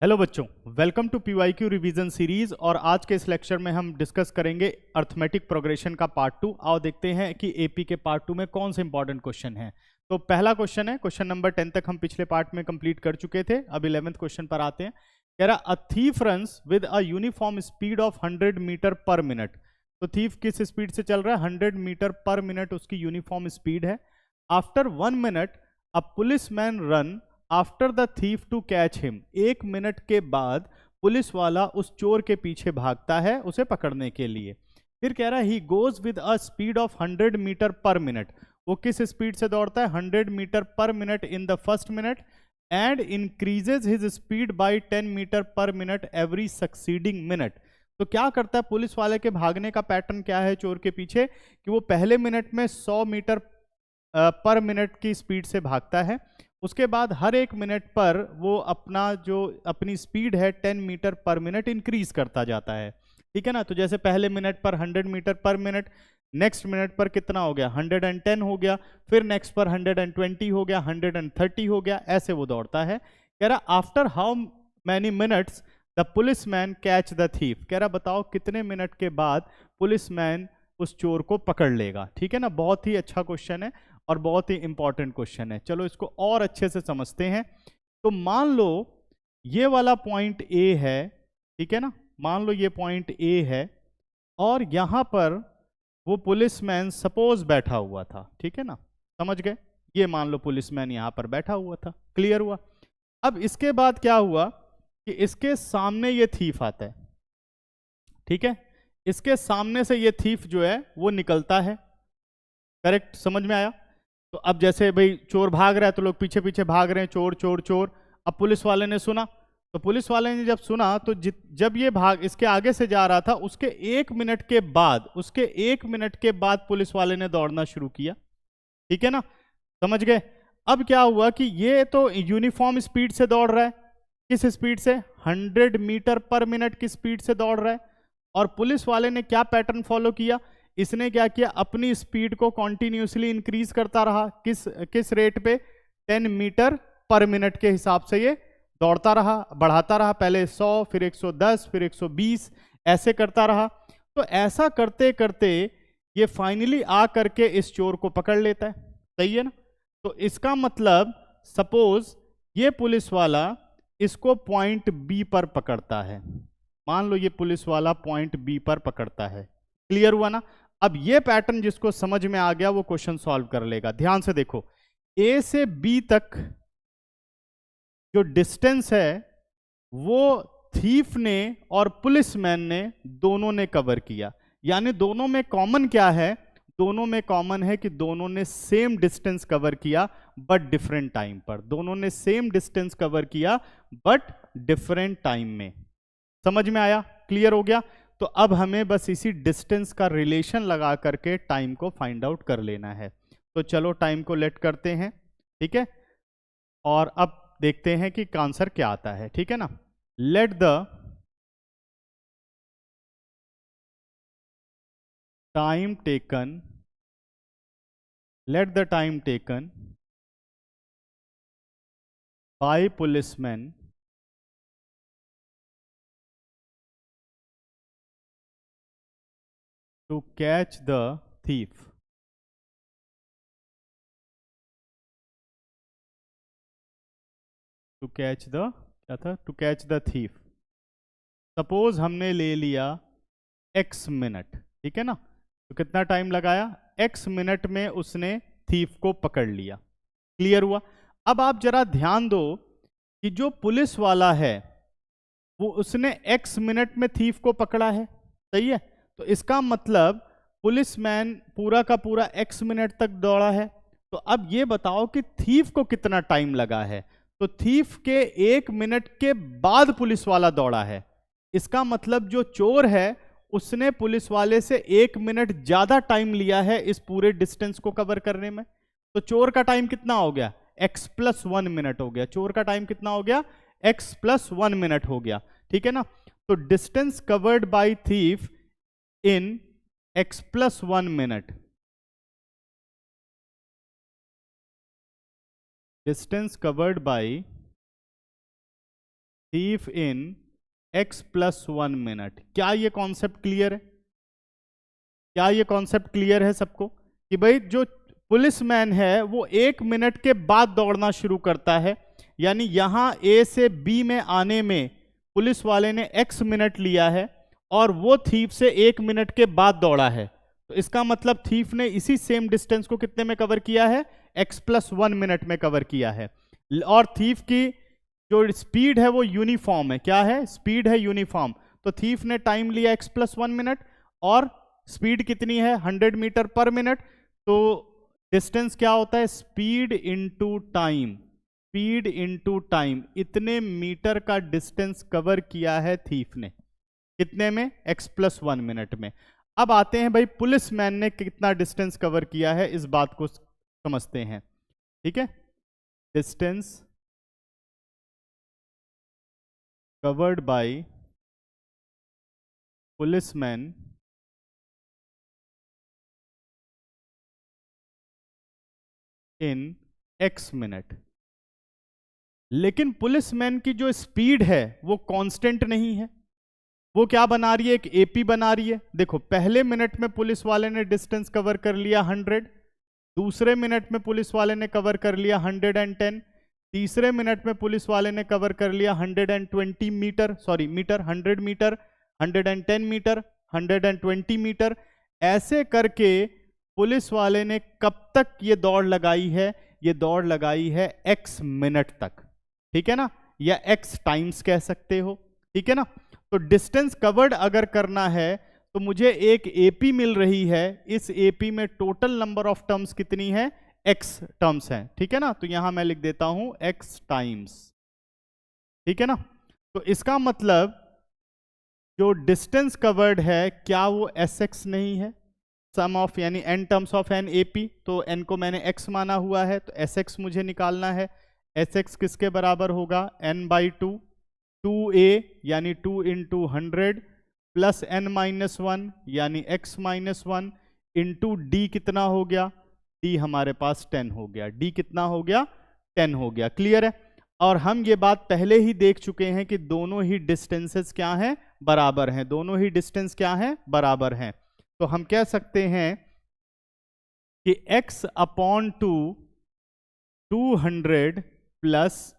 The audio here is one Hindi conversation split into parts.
हेलो बच्चों, welcome to PYQ revision series. और आज के इस लेक्चर में हम डिस्कस करेंगे अर्थमेटिक प्रोग्रेशन का पार्ट 2। आओ देखते हैं कि एपी के पार्ट 2 में कौन से इंपॉर्टेंट क्वेश्चन हैं। तो पहला क्वेश्चन है, क्वेश्चन नंबर 10 तक हम पिछले पार्ट में कंप्लीट कर चुके थे। अब 11th क्वेश्चन पर आते हैं। कह रहा a thief runs with a uniform speed of 100 metre per minute. तो थीफ किस स्पीड से चल रहा है? 100 मीटर पर मिनट उसकी यूनिफॉर्म स्पीड है। After 1 minute a policeman run after the thief to catch him. 1 minute के बाद पुलिस वाला उस चोर के पीछे भागता है उसे पकड़ने के लिए। फिर कह रहा है he goes with a speed of 100 metre per minute. वो किस स्पीड से दौड़ता है? 100 metre per minute in the first minute and increases his speed by 10 metre per minute every succeeding minute. तो क्या करता है पुलिस वाले के भागने का पैटर्न क्या है चोर के पीछे? कि वो पहले मिनट में 100 मीटर पर मिनट की स्पीड से भागता है। उसके बाद हर 1 मिनट पर वो अपनी स्पीड है 10 मीटर पर मिनट इंक्रीज करता जाता है। ठीक है ना? तो जैसे पहले मिनट पर 100 metre per minute, next minute पर कितना हो गया? 110 हो गया, फिर नेक्स्ट पर 120 हो गया, 130 हो गया, ऐसे वो दौड़ता है। कह रहा after how many minutes the police man catch the thief. कह रहा बताओ कितने मिनट के बाद पुलिस मैन उस चोर को पकड़ लेगा। ठीक है ना? बहुत ही अच्छा क्वेश्चन है और बहुत ही इंपॉर्टेंट क्वेश्चन है। चलो इसको और अच्छे से समझते हैं। तो मान लो ये वाला पॉइंट ए है, ठीक है ना? मान लो ये पॉइंट ए है और यहां पर वो पुलिसमैन सपोज बैठा हुआ था। ठीक है ना? समझ गए? ये मान लो पुलिसमैन यहां पर बैठा हुआ था। क्लियर हुआ? अब इसके बाद क्या हुआ कि इसके सामने ये थीफ आता है। ठीक है? इसके सामने से ये थीफ जो है वो निकलता है। करेक्ट? समझ में आया? तो अब जैसे भाई चोर भाग रहा है तो लोग पीछे पीछे भाग रहे हैं, चोर चोर चोर। अब पुलिस वाले ने सुना, तो पुलिस वाले ने जब सुना तो जब ये भाग इसके आगे से जा रहा था उसके 1 मिनट के बाद पुलिस वाले ने दौड़ना शुरू किया। ठीक है ना? समझ गए? अब क्या हुआ कि ये तो यूनिफॉर्म स्पीड से दौड़ रहा है। किस स्पीड से? 100 मीटर पर मिनट की स्पीड से दौड़ रहा है। और पुलिस वाले ने क्या पैटर्न फॉलो किया? इसने क्या किया? अपनी स्पीड को कॉन्टिन्यूसली इंक्रीज करता रहा। किस रेट पे? 10 मीटर पर मिनट के हिसाब से ये दौड़ता रहा, बढ़ाता रहा। पहले 100, फिर 110, फिर 120, ऐसे करता रहा। तो ऐसा करते करते ये फाइनली आ करके इस चोर को पकड़ लेता है। सही है ना? तो इसका मतलब सपोज ये पुलिस वाला इसको पॉइंट बी पर पकड़ता है। मान लो ये पुलिस वाला पॉइंट बी पर पकड़ता है। क्लियर हुआ ना? अब ये पैटर्न जिसको समझ में आ गया वो क्वेश्चन सॉल्व कर लेगा। ध्यान से देखो, ए से बी तक जो डिस्टेंस है वो थीफ ने और पुलिसमैन ने दोनों ने कवर किया। यानी दोनों में कॉमन क्या है? दोनों में कॉमन है कि दोनों ने सेम डिस्टेंस कवर किया बट डिफरेंट टाइम पर। दोनों ने सेम डिस्टेंस कवर किया बट डिफरेंट टाइम में। समझ में आया? क्लियर हो गया? तो अब हमें बस इसी डिस्टेंस का रिलेशन लगा करके टाइम को फाइंड आउट कर लेना है। तो चलो टाइम को लेट करते हैं। ठीक है? और अब देखते हैं कि आंसर क्या आता है। ठीक है ना? Let the time taken by policeman to catch the thief क्या था? To catch the thief. Suppose हमने ले लिया x मिनट। ठीक है ना? तो कितना टाइम लगाया? x मिनट में उसने थीफ को पकड़ लिया। क्लियर हुआ? अब आप जरा ध्यान दो कि जो पुलिस वाला है वो उसने x मिनट में थीफ को पकड़ा है। सही है? तो इसका मतलब पुलिसमैन पूरा का पूरा x मिनट तक दौड़ा है। तो अब ये बताओ कि थीफ को कितना टाइम लगा है? तो थीफ के 1 मिनट के बाद पुलिस वाला दौड़ा है। इसका मतलब जो चोर है उसने पुलिस वाले से 1 मिनट ज्यादा टाइम लिया है इस पूरे डिस्टेंस को कवर करने में। तो चोर का टाइम कितना हो गया? x + 1 मिनट हो गया। चोर का टाइम कितना हो गया? x + 1 मिनट हो गया। ठीक है ना? तो distance covered by thief in x + 1 minute, distance covered by thief in x+1 minute. क्या ये कॉन्सेप्ट क्लियर है? क्या ये कॉन्सेप्ट क्लियर है सबको कि भाई जो पुलिसमैन है वो 1 मिनट के बाद दौड़ना शुरू करता है, यानी यहां A से B में आने में पुलिस वाले ने x मिनट लिया है और वो थीफ से 1 मिनट के बाद दौड़ा है, तो इसका मतलब थीफ ने इसी सेम डिस्टेंस को कितने में कवर किया है? x+1 मिनट में कवर किया है। और थीफ की जो स्पीड है वो यूनिफॉर्म है। क्या है? स्पीड है यूनिफॉर्म। तो थीफ ने टाइम लिया x+1 मिनट और स्पीड कितनी है? 100 मीटर पर मिनट। तो डिस्टेंस क्या होता है? Speed into time. Speed into time, इतने मीटर का डिस्टेंस कवर किया है थीफ ने। कितने में? x+1 मिनट में। अब आते हैं भाई पुलिसमैन ने कितना डिस्टेंस कवर किया है, इस बात को समझते हैं। ठीक है, distance covered by policeman in x minute. लेकिन पुलिसमैन की जो स्पीड है वो कांस्टेंट नहीं है, वो क्या बना रही है? एक एपी बना रही है। देखो, पहले मिनट में पुलिस वाले ने डिस्टेंस कवर कर लिया 100, दूसरे मिनट में पुलिस वाले ने कवर कर लिया 110, तीसरे मिनट में पुलिस वाले ने कवर कर लिया 120 metre, sorry metre, 100 metre, 110 metre, 120 metre. ऐसे करके पुलिस वाले ने कब तक ये दौड़ लगाई है? ये दौड़ लगाई है x मिनट तक। ठीक है ना, या x टाइम्स कह सकते हो। ठीक है ना, तो डिस्टेंस कवर्ड अगर करना है तो मुझे एक एपी मिल रही है, इस एपी में टोटल नंबर ऑफ टर्म्स कितनी है? x टर्म्स हैं। ठीक है ना, तो यहां मैं लिख देता हूं x टाइम्स। ठीक है ना, तो इसका मतलब जो डिस्टेंस कवर्ड है क्या वो sx नहीं है? सम ऑफ यानी n terms of an AP, तो n को मैंने x माना हुआ है, तो sx मुझे निकालना है। sx किसके बराबर होगा? n/2, 2a यानी 2 × 100 प्लस n-1 यानी x-1 इंटू d कितना हो गया? d हमारे पास 10 हो गया। d कितना हो गया? 10 हो गया। क्लियर है? और हम ये बात पहले ही देख चुके हैं कि दोनों ही डिस्टेंसेस क्या हैं? बराबर हैं। दोनों ही डिस्टेंस क्या हैं? बराबर हैं। तो हम कह सकते हैं कि x/2 200 plus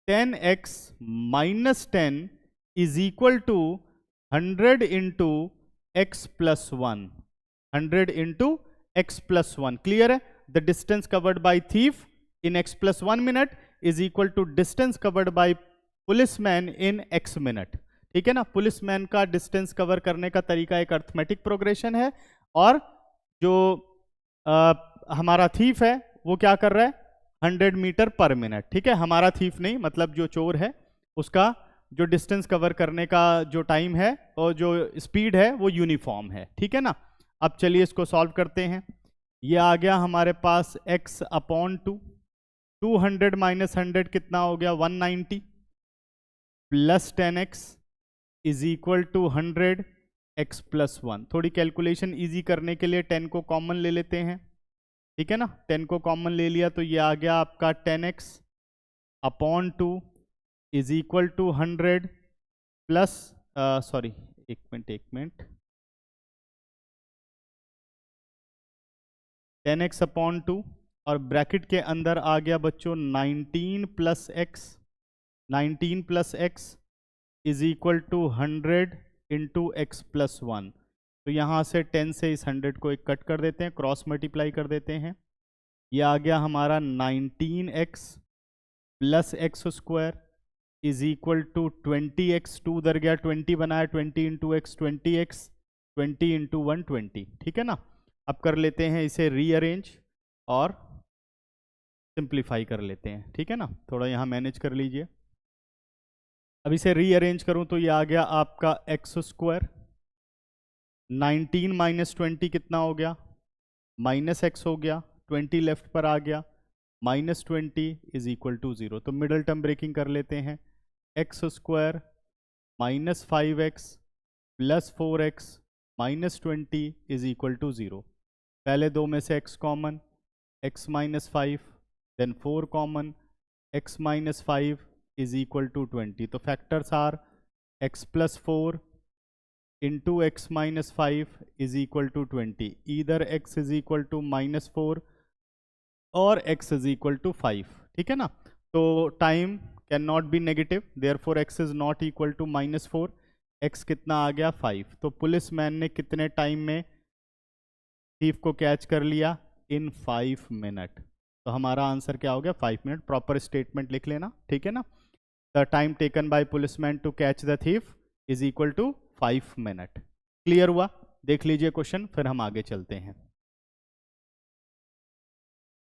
10x-10 is equal to 100 into x+1। 100 into x+1। Clear है? The distance covered by thief in x+1 minute is equal to distance covered by policeman in x minute. ठीक है ना, पुलिसमैन का डिस्टेंस कवर करने का तरीका एक अर्थमेटिक प्रोग्रेशन है, और जो हमारा थीफ है वो क्या कर रहा है? 100 मीटर पर मिनट। ठीक है, हमारा थीफ नहीं, मतलब जो चोर है उसका जो डिस्टेंस कवर करने का जो टाइम है और जो स्पीड है वो यूनिफॉर्म है। ठीक है ना, अब चलिए इसको सॉल्व करते हैं। ये आ गया हमारे पास x/2, 200 माइनस 100 कितना हो गया? 190 plus 10x is equal to 100 x+1। थोड़ी कैलकुलेशन इजी करने के लिए 10 को कॉमन ले लेते हैं। ठीक है ना, 10 को कॉमन ले लिया तो ये आ गया आपका 10x/2 is equal to 100 plus sorry एक मिनट 10x/2 और ब्रैकेट के अंदर आ गया बच्चों 19 plus x। 19 plus x is equal to 100 into x+1। तो यहाँ से 10 से इस 100 को एक कट कर देते हैं, क्रॉस मल्टीप्लाई कर देते हैं। ये आ गया हमारा 19x plus x² is equal to 20x। 2 उधर गया, 20 बनाया, 20 इंटू x 20x, 20 इंटू 120। ठीक है ना, अब कर लेते हैं इसे रीअरेंज और सिंप्लीफाई कर लेते हैं। ठीक है ना, थोड़ा यहाँ मैनेज कर लीजिए। अब इसे रीअरेंज करूं तो ये आ गया आपका x²। 19 माइनस 20 कितना हो गया? -x हो गया। 20 लेफ्ट पर आ गया, -20 इज इक्वल टू 0। तो मिडल टर्म ब्रेकिंग कर लेते हैं। x² minus 5x plus 4x minus 20 is equal to 0। पहले दो में से x common, x -5, then 4 common, x -5 is equal to 20। तो factors are x plus 4 into x minus 5 is equal to 20। Either x is equal to -4 और x इज इक्वल टू 5, ठीक है ना। तो time cannot be negative, therefore x is not equal to -4, x कितना आ गया 5। तो पुलिस मैन ने कितने टाइम में थीफ को कैच कर लिया? इन 5 मिनट। तो हमारा आंसर क्या हो गया? 5 मिनट। प्रॉपर स्टेटमेंट लिख लेना, ठीक है ना। The time taken by policeman to catch the thief is equal to 5 minute. Clear हुआ? देख लीजिए क्वेश्चन, फिर हम आगे चलते हैं।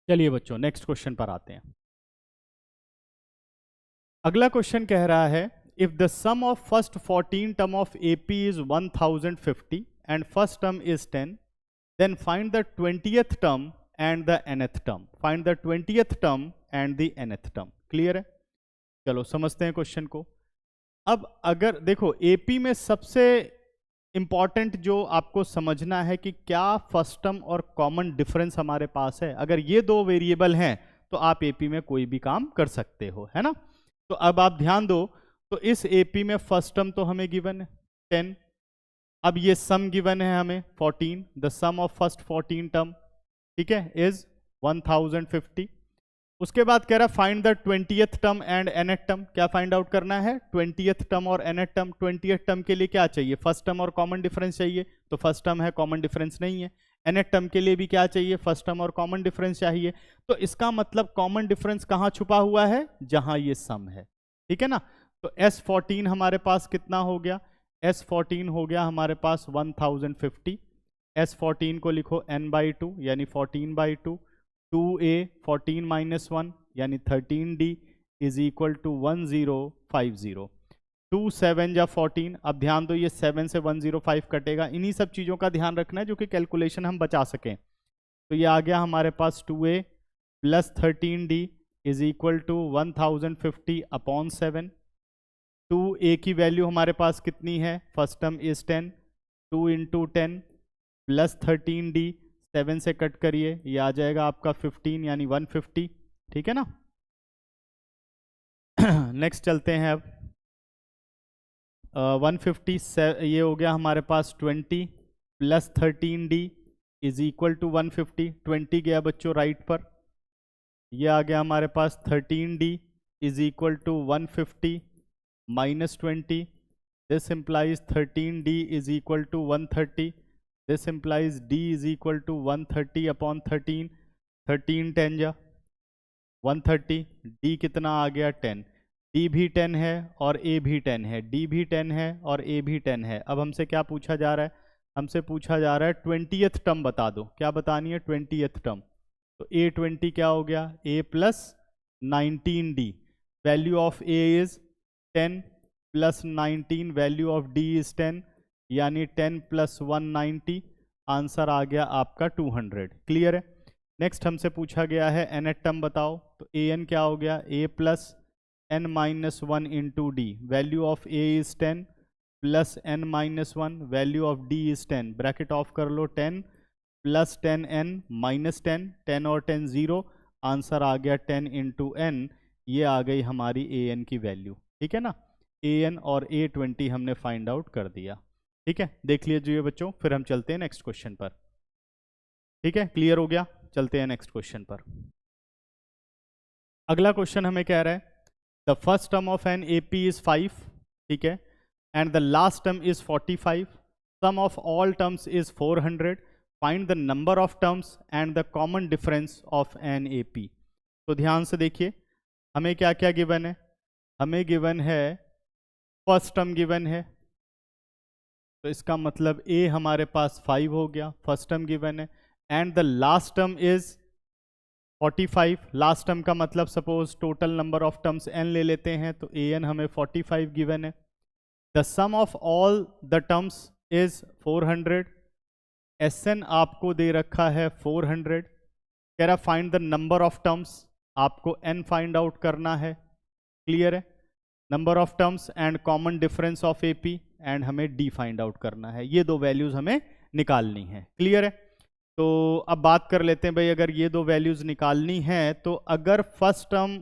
चलिए बच्चों नेक्स्ट क्वेश्चन पर आते हैं। अगला क्वेश्चन कह रहा है if the sum of first 14 term of AP is 1050 and first term is 10, then find the 20th term and the nth term. Find the 20th term and the nth term. Clear है? चलो समझते हैं क्वेश्चन को। अब अगर देखो एपी में सबसे इंपॉर्टेंट जो आपको समझना है कि क्या फर्स्ट टर्म और कॉमन डिफरेंस हमारे पास है। अगर ये दो वेरिएबल हैं तो आप एपी में कोई भी काम कर सकते हो, है ना। तो अब आप ध्यान दो, तो इस एपी में फर्स्ट टर्म तो हमें गिवन है 10, अब ये सम गिवन है हमें 14, the sum of first 14 term, ठीक है, इज 1050। उसके बाद कह रहा है find the 20th term and nth term. क्या फाइंड आउट करना है? 20th टर्म और nth टर्म। 20th टर्म के लिए क्या चाहिए? फर्स्ट टर्म और कॉमन डिफरेंस चाहिए, तो फर्स्ट टर्म है, कॉमन डिफरेंस नहीं है। nth टर्म के लिए भी क्या चाहिए? फर्स्ट टर्म और कॉमन डिफरेंस चाहिए। तो इसका मतलब कॉमन डिफरेंस कहाँ छुपा हुआ है? जहां ये सम है, ठीक है ना। तो S14 हमारे पास कितना हो गया? S14 हो गया हमारे पास 1050। S14 को लिखो n/2 यानी 14/2, 2a 14 माइनस 1 यानी 13d इज इक्वल टू 1050। 2 7 जा 14। अब ध्यान दो ये 7 से 105 कटेगा, इन्हीं सब चीज़ों का ध्यान रखना है जो कि कैलकुलेशन हम बचा सकें। तो ये आ गया हमारे पास 2a प्लस 13d is equal to 1050 upon 7। 2a की वैल्यू हमारे पास कितनी है? First term is 10, 2 into 10 plus 13d, 7 से कट करिए, ये आ जाएगा आपका 15 यानी 150, ठीक है ना। नेक्स्ट चलते हैं अब 150 ये हो गया हमारे पास 20 plus 13d is equal to 150। 20 गया बच्चों राइट पर, ये आ गया हमारे पास 13d is equal to 150 minus 20. This implies 13d is equal to 130. This implies d is equal to 130 upon 13. 13 10 जा 130, d कितना आ गया 10। d भी 10 है और a भी 10 है, d भी 10 है और a भी 10 है। अब हमसे क्या पूछा जा रहा है? हमसे पूछा जा रहा है 20th टर्म बता दो। क्या बतानी है? 20th term. तो a 20 क्या हो गया? a plus 19d, value of a is 10 plus 19, value of d is 10 यानी 10 प्लस 190, आंसर आ गया आपका 200। क्लियर है? नेक्स्ट हमसे पूछा गया है nth टर्म बताओ। तो an क्या हो गया? a plus n minus 1 into D, value of a is 10 plus n minus 1, value of d is 10, bracket of कर लो, 10 प्लस 10n माइनस 10, 10 और 10 0, आंसर आ गया 10 इंटू n। ये आ गई हमारी an की वैल्यू, ठीक है ना। an और a20 हमने फाइंड आउट कर दिया, ठीक है। देख लीजिए बच्चों, फिर हम चलते हैं नेक्स्ट क्वेश्चन पर, ठीक है। क्लियर हो गया? चलते हैं नेक्स्ट क्वेश्चन पर। अगला क्वेश्चन हमें कह रहा है the first term of an AP is 5, ठीक है, and the last term is 45, sum of all terms is 400, find the number of terms and the common difference of an AP. तो ध्यान से देखिए हमें क्या क्या गिवन है। हमें गिवन है फर्स्ट टर्म गिवन है, तो इसका मतलब a हमारे पास 5 हो गया, फर्स्ट टर्म गिवन है, and the last term is 45। Last term का मतलब suppose total number of terms n ले लेते हैं, तो an हमें 45 गिवन है। The sum of all the terms is 400, Sn आपको दे रखा है 400। कह रहा find the number of terms, आपको n फाइंड आउट करना है। क्लियर है? Number of terms and common difference of AP, and हमें d फाइंड आउट करना है। ये दो वैल्यूज हमें निकालनी है। क्लियर है? तो अब बात कर लेते हैं भाई, अगर ये दो वैल्यूज निकालनी है तो अगर फर्स्ट टर्म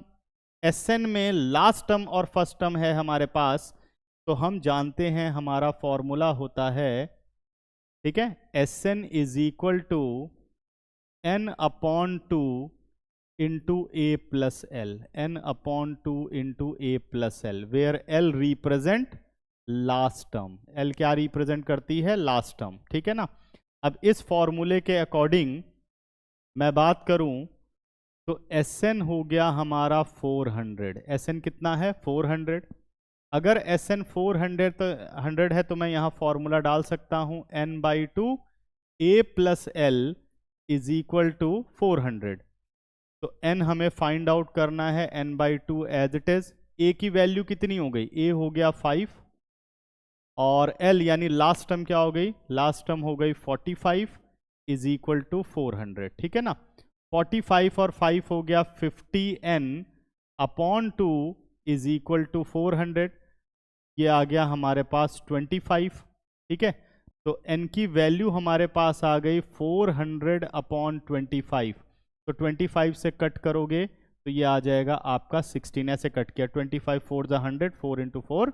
Sn में लास्ट टर्म और फर्स्ट टर्म है हमारे पास, तो हम जानते हैं हमारा फॉर्मूला होता है, ठीक है, Sn is equal to n upon two into A plus L, n upon two into A plus L, where l represent last term. l क्या रिप्रेजेंट करती है? लास्ट टर्म, ठीक है ना। अब इस फॉर्मूले के अकॉर्डिंग मैं बात करूं तो Sn हो गया हमारा 400। Sn कितना है? 400। अगर Sn 400 तो 100 है तो मैं यहाँ फॉर्मूला डाल सकता हूँ n by two A plus L is equal to 400। तो n हमें फाइंड आउट करना है n by two as it is. a की वैल्यू कितनी हो गई? a हो गया 5 और l यानी लास्ट टर्म क्या हो गई? लास्ट टर्म हो गई 45 इज इक्वल टू 400, ठीक है ना। 45 और 5 हो गया 50n upon two is equal to 400, ये आ गया हमारे पास 25, ठीक है। तो n की वैल्यू हमारे पास आ गई 400 अपॉन 25। तो 25 से कट करोगे तो ये आ जाएगा आपका 16, ऐसे कट किया। 25 4 ज़ा 100, 4 इंटू 4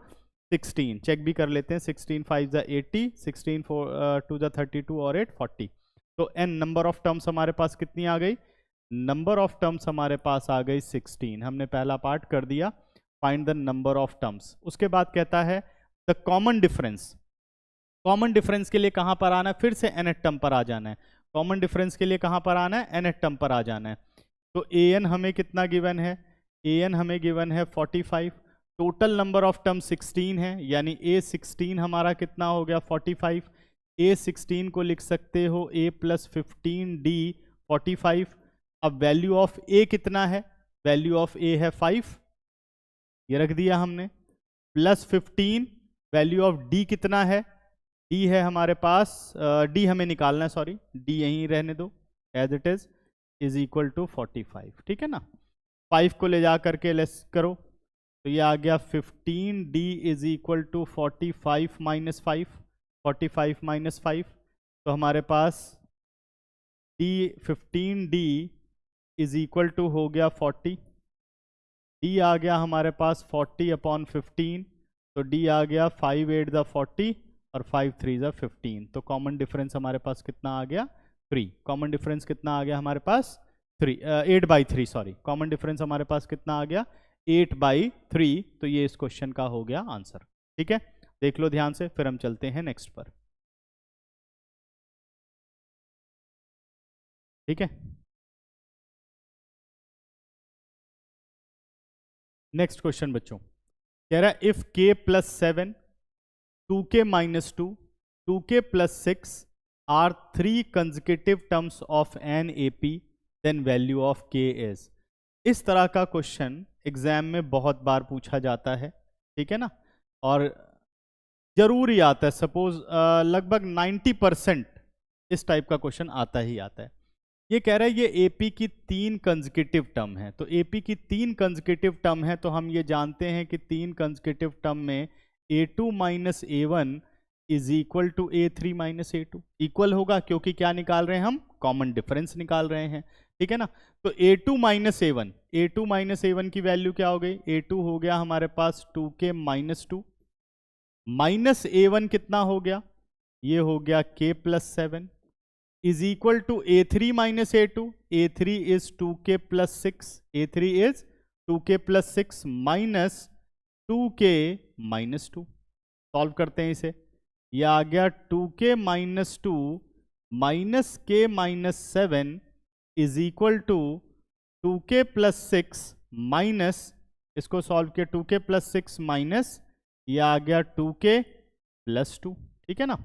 16। चेक भी कर लेते हैं, 16 5 ज़ा 80, 16 2 ज़ा 32 और 8 40। तो n नंबर ऑफ टर्म्स हमारे पास कितनी आ गई? नंबर ऑफ टर्म्स हमारे पास आ गई 16। हमने पहला पार्ट कर दिया, find the number of terms. उसके बाद कहता है the common difference. Common difference के लिए कहां पर आना है? फिर से nth टर्म पर आ जाना है। कॉमन डिफरेंस के लिए कहां पर आना है? nth टर्म पर आ जाना है। तो an हमें कितना गिवन है? an हमें गिवन है 45। टोटल नंबर ऑफ टर्म 16 है, यानी a16 हमारा कितना हो गया? 45। a16 को लिख सकते हो a प्लस 15d 45। अब वैल्यू ऑफ a कितना है? वैल्यू ऑफ a है 5, ये रख दिया हमने, प्लस 15। वैल्यू ऑफ d कितना है? d है हमारे पास, d हमें निकालना है, सॉरी, d यहीं रहने दो as it is equal to 45, ठीक है ना। 5 को ले जा करके लेस करो तो ये आ गया 15d is equal to 45 minus 5, 45 minus 5। तो हमारे पास d 15d is equal to हो गया 40। d आ गया हमारे पास 40 अपॉन 15, तो d आ गया 5 8 ज़ा 40 और 5 3 ज़ा 15। तो कॉमन डिफरेंस हमारे पास कितना आ गया? 3। कॉमन डिफरेंस कितना आ गया हमारे पास? 3, 8 बाई 3, सॉरी। कॉमन डिफरेंस हमारे पास कितना आ गया? 8 बाई 3। तो ये इस क्वेश्चन का हो गया आंसर, ठीक है। देख लो ध्यान से, फिर हम चलते हैं नेक्स्ट पर, ठीक है। नेक्स्ट क्वेश्चन बच्चों कह रहा है if k plus 7, 2k minus 2, 2k plus 6 are 3 consecutive terms of an AP, then value of k is. इस तरह का क्वेश्चन एग्जाम में बहुत बार पूछा जाता है, ठीक है ना, और जरूर ही आता है। सपोज लगभग 90% इस टाइप का क्वेश्चन आता ही आता है। ये कह रहा है ये AP की 3 कंसेक्यूटिव टर्म है। तो AP की 3 कंसेक्यूटिव टर्म है, तो हम ये जानते हैं कि 3 कंसेक्यूटिव टर्म में A2 minus A1 is equal to A3 minus A2 equal होगा, क्योंकि क्या निकाल रहे हैं हम? कॉमन डिफरेंस निकाल रहे हैं, ठीक है ना। तो A2 minus A1, A2 minus A1 की वैल्यू क्या हो गई? A2 हो गया हमारे पास 2k माइनस 2, माइनस A1 कितना हो गया? ये हो गया k plus 7 is equal to A3 minus A2। A3 is 2k plus 6, A3 is 2k plus 6 minus 2k minus 2। Solve करते हैं इसे, यह आ गया 2k minus 2 minus k minus 7 is equal to 2k plus 6 minus, इसको सॉल्व किया, 2k प्लस 6 माइनस, यह आ गया 2k प्लस 2, ठीक है ना।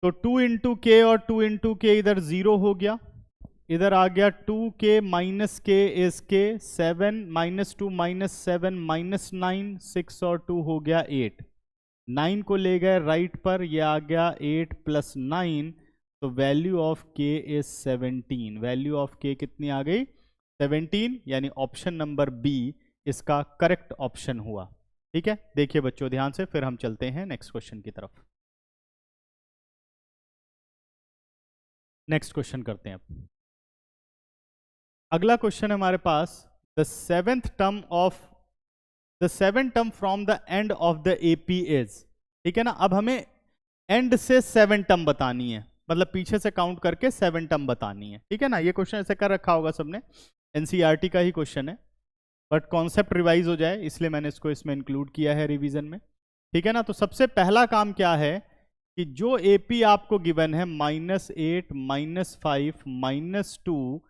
तो 2 इंटू के और 2 इंटू के इधर 0 हो गया, इधर आ गया 2k माइनस के is k, 7 minus 2 minus 7 minus 9, 6 और 2 हो गया 8। 9 को ले गए राइट पर, यह आ गया 8 प्लस 9, तो value of k is 17। Value of k कितनी आ गई? 17, यानी ऑप्शन नंबर बी इसका करेक्ट ऑप्शन हुआ, ठीक है। देखिए बच्चों ध्यान से, फिर हम चलते हैं नेक्स्ट क्वेश्चन की तरफ। नेक्स्ट क्वेश्चन करते हैं अब। अगला क्वेश्चन है हमारे पास the seventh term from the end of the AP is, ठीक है ना। अब हमें एंड से 7 टर्म बतानी है, मतलब पीछे से काउंट करके 7 टर्म बतानी है, ठीक है ना। ये क्वेश्चन ऐसे कर रखा होगा सबने, एनसीईआरटी का ही क्वेश्चन है, बट कॉन्सेप्ट रिवाइज हो जाए इसलिए मैंने इसको इसमें इंक्लूड किया है रिवीजन में, ठीक है ना। तो सबसे पहला काम क्या है कि जो एपी आपको गिवन है -8, -5, -2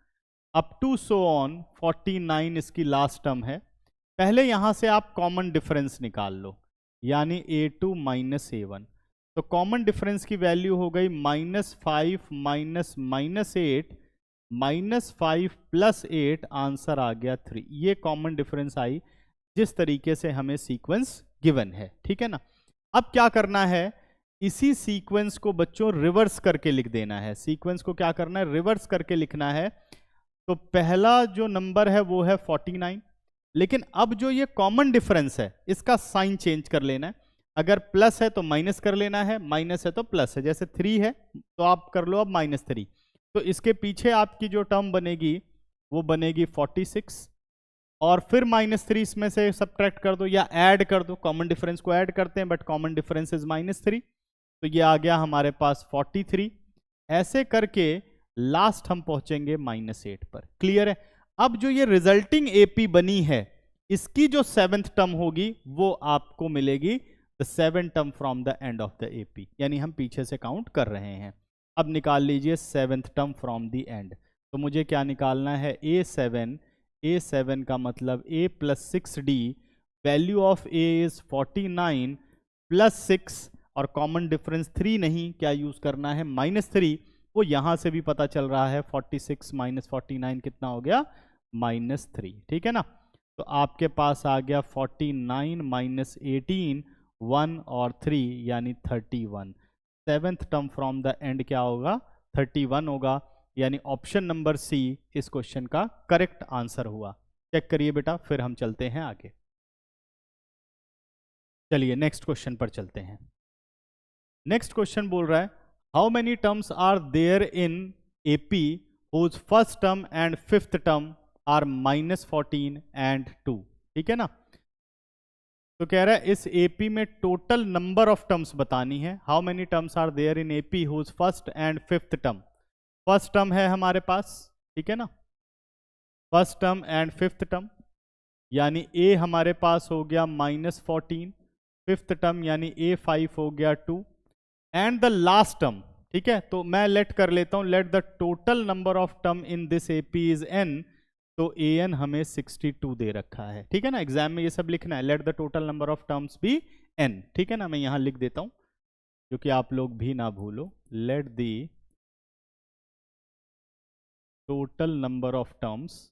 अप टू सो ऑन 49 इसकी लास्ट टर्म है। पहले यहां से आप कॉमन डिफरेंस निकाल लो, यानी A2 -A1। तो कॉमन डिफरेंस की वैल्यू हो गई -5 -8 -5 + 8, आंसर आ गया 3। ये कॉमन डिफरेंस आई जिस तरीके से हमें सीक्वेंस गिवन है, ठीक है ना। अब क्या करना है, इसी सीक्वेंस को बच्चों रिवर्स करके लिख देना है। सीक्वेंस को क्या करना है, रिवर्स करके लिखना है। तो पहला जो नंबर है वो है 49, लेकिन अब जो ये कॉमन डिफरेंस है इसका साइन चेंज कर लेना है। अगर प्लस है तो माइनस कर लेना है, माइनस है तो प्लस है। जैसे 3 है तो आप कर लो अब -3। तो इसके पीछे आपकी जो टर्म बनेगी वो बनेगी 46, और फिर -3 इसमें से सब्ट्रैक्ट कर दो या ऐड कर दो, कॉमन डिफरेंस को ऐड करते हैं बट कॉमन डिफरेंस इज -3, तो ये आ गया हमारे पास 43। ऐसे करके लास्ट हम पहुंचेंगे -8 पर। क्लियर है। अब जो ये रिजल्टिंग एपी बनी है इसकी जो 7th टर्म होगी वो आपको मिलेगी the 7 term from the end of the AP, यानी हम पीछे से काउंट कर रहे हैं। अब निकाल लीजिए 7th term from the and. तो मुझे क्या निकालना है, A7 का मतलब A + 6D, value of A is 49 + 6, और कॉमन डिफरेंस 3 नहीं, क्या यूज करना है -3। वो यहां से भी पता चल रहा है, 46 - 49 कितना हो गया, -3, ठीक है ना। तो आपके पास आ गया 49 - 18, 1 और 3 यानी 31। 7th term from the and क्या होगा, 31 होगा, यानी ऑप्शन नंबर सी इस क्वेश्चन का करेक्ट आंसर हुआ। चेक करिए बेटा, फिर हम चलते हैं आगे। चलिए नेक्स्ट क्वेश्चन पर चलते हैं। नेक्स्ट क्वेश्चन बोल रहा है, how many terms are there in AP whose first term and 5th term are -14 and 2, ठीक है ना। तो कह रहा है इस एपी में टोटल नंबर ऑफ टर्म्स बतानी है। How many terms are there in AP whose first and 5th term. First term है हमारे पास, ठीक है ना, first term and 5th term, यानी A हमारे पास हो गया -14, 5th टर्म यानी A5 हो गया 2, एंड द लास्ट टर्म, ठीक है। तो मैं लेट कर लेता हूं, late the total number of term in this AP is n। तो an हमें 62 दे रखा है, ठीक है ना। एग्जाम में ये सब लिखना है, let the total number of terms be n, ठीक है ना। मैं यहां लिख देता हूं जो कि आप लोग भी ना भूलो, let the total number of terms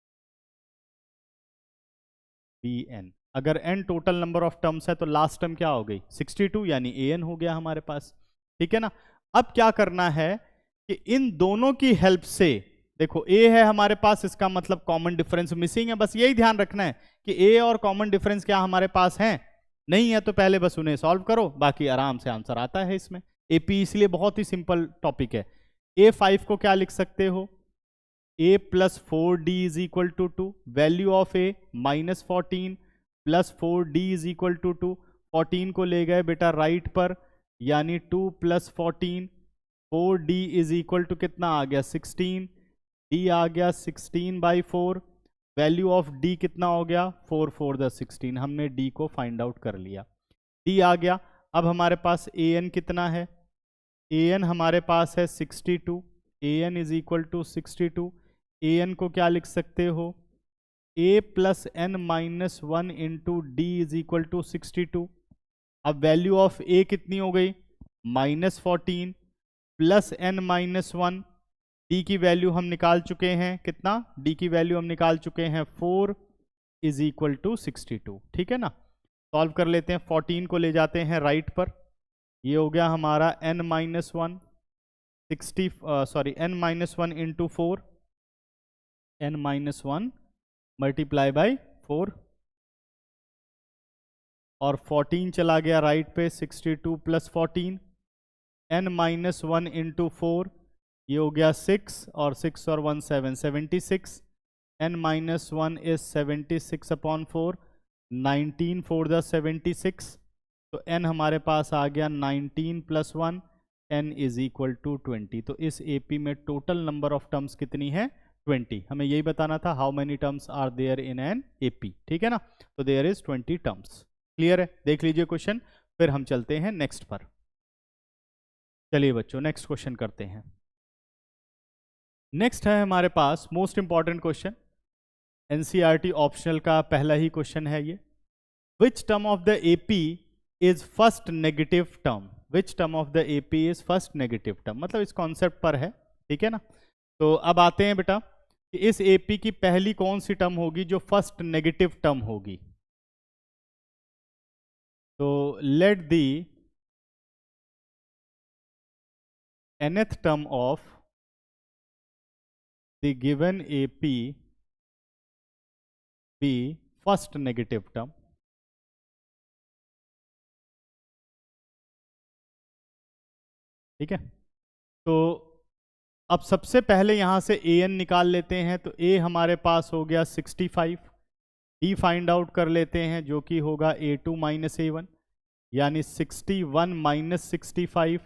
be n। अगर n total number of terms है तो लास्ट टर्म क्या हो गई, 62, यानी an हो गया हमारे पास, ठीक है ना। अब क्या करना है कि इन दोनों की हेल्प से, देखो A है हमारे पास, इसका मतलब कॉमन डिफरेंस मिसिंग है, बस यही ध्यान रखना है कि A और कॉमन डिफरेंस क्या हमारे पास हैं, नहीं है तो पहले बस उन्हें सॉल्व करो, बाकी आराम से आंसर आता है इसमें। एपी इसलिए बहुत ही सिंपल टॉपिक है। A5 को क्या लिख सकते हो, A + 4D = 2, value of A -14 + 4D = 2, 14 को ले गए बेटा राइट पर, यानी 2 + 14, 4D = कितना आ गया 16, D आ गया 16/4, वैल्यू ऑफ D कितना हो गया 4 4 द 16, हमने D को फाइंड आउट कर लिया, D आ गया। अब हमारे पास AN कितना है, AN हमारे पास है 62, AN = 62, AN को क्या लिख सकते हो, A + n - 1 × D = 62। अब वैल्यू ऑफ A कितनी हो गई, -14 + n - 1, D की वैल्यू हम निकाल चुके हैं, कितना, D की वैल्यू हम निकाल चुके हैं 4 = 62, ठीक है ना। सॉल्व कर लेते हैं, 14 को ले जाते हैं राइट पर, ये हो गया हमारा n - 1 60 n - 1 × 4, n - 1 × 4, और 14 चला गया राइट पे, 62 + 14, n - 1 × 4, ये हो गया 6, और 6 और 1 7, 76, n माइनस 1 इज 76/4, 19 4 द 76, तो n हमारे पास आ गया 19 + 1, n इज इक्वल टू 20। तो इस AP में टोटल नंबर ऑफ टर्म्स कितनी है? 20। हमें यही बताना था, how many terms are there in an AP, ठीक है ना। तो देयर इज 20 टर्म्स। क्लियर है? देख लीजिए क्वेश्चन, फिर हम चलते हैं नेक्स्ट पर। चलिए बच्चों, नेक्स्ट क्वेश्चन करते हैं। नेक्स्ट है हमारे पास most important question, NCERT optional का पहला ही क्वेश्चन है ये। Which term of the AP is first negative term? Which term of the AP is first negative term, मतलब इस कॉन्सेप्ट पर है, ठीक है ना। तो अब आते हैं बेटा कि इस AP की पहली कौन सी टर्म होगी जो फर्स्ट नेगेटिव टर्म होगी। तो let the nth term of the given AP be first negative term। ठीक है, तो अब सबसे पहले यहां से an निकाल लेते हैं। तो a हमारे पास हो गया 65, d फाइंड आउट कर लेते हैं जो कि होगा a2 - a1, यानी 61 - 65,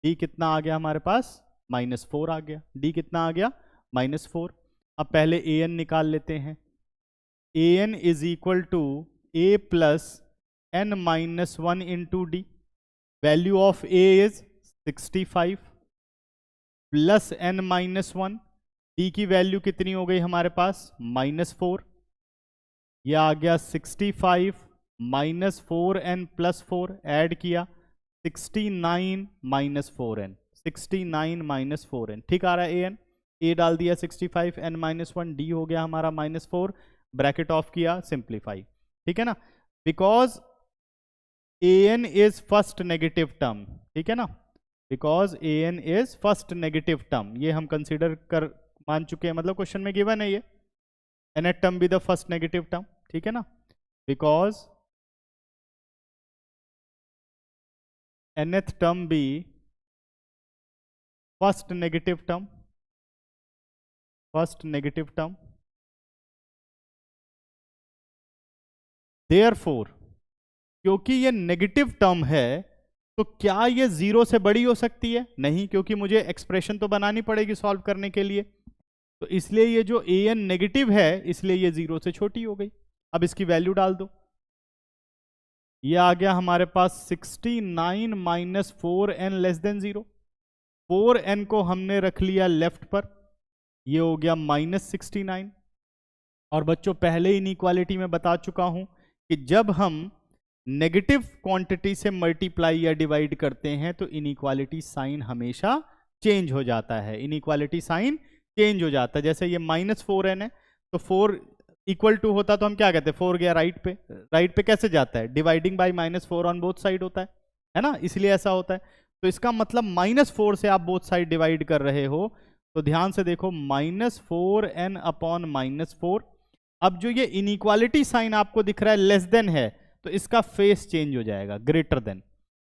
d कितना आ गया हमारे पास? -4 आ गया। d कितना आ गया? -4। अब पहले an निकाल लेते हैं। an is equal to a plus n minus 1 into D. Value of a is 65 plus n minus 1, D की वैल्यू कितनी हो गई हमारे पास? -4। यह आ गया 65 माइनस 4n प्लस 4, ऐड किया 69 माइनस 4n, 69 - 4n, ठीक आ रहा है। an a डाल दिया 65, n माइनस 1, डी हो गया हमारा -4, ब्रैकेट ऑफ किया, सिंप्लीफाई, ठीक है ना। Because an is first negative term, ठीक है ना, because an is first negative term, ये हम कंसिडर कर मान चुके हैं, मतलब क्वेश्चन में गिवन है ये, nth term be the first negative term, ठीक है ना। Because nth term be first negative term, first negative term, therefore क्योंकि ये नेगेटिव टर्म है तो क्या ये 0 से बड़ी हो सकती है? नहीं, क्योंकि मुझे एक्सप्रेशन तो बनानी पड़ेगी सॉल्व करने के लिए। तो इसलिए ये जो an नेगेटिव है, इसलिए ये 0 से छोटी हो गई। अब इसकी वैल्यू डाल दो, ये आ गया हमारे पास 69 - 4n < 0। 4n को हमने रख लिया लेफ्ट पर, ये हो गया -69। और बच्चों पहले ही इनइक्वालिटी में बता चुका हूं कि जब हम नेगेटिव क्वांटिटी से मल्टीप्लाई या डिवाइड करते हैं तो इनइक्वालिटी साइन हमेशा चेंज हो जाता है, इनइक्वालिटी साइन चेंज हो जाता है। जैसे ये -4n है, तो 4 इक्वल टू होता तो हम क्या कहते हैं? 4 गया राइट पे, राइट पे कैसे जाता है? Dividing by -4 on both side होता है ना, इसलिए ऐसा होता है। तो इसका मतलब -4 से आप बोथ साइड डिवाइड कर रहे हो, तो ध्यान से देखो -4n अपॉन -4। अब जो ये इनइक्वालिटी साइन आपको दिख रहा है लेस देन है, तो इसका फेस चेंज हो जाएगा, ग्रेटर देन,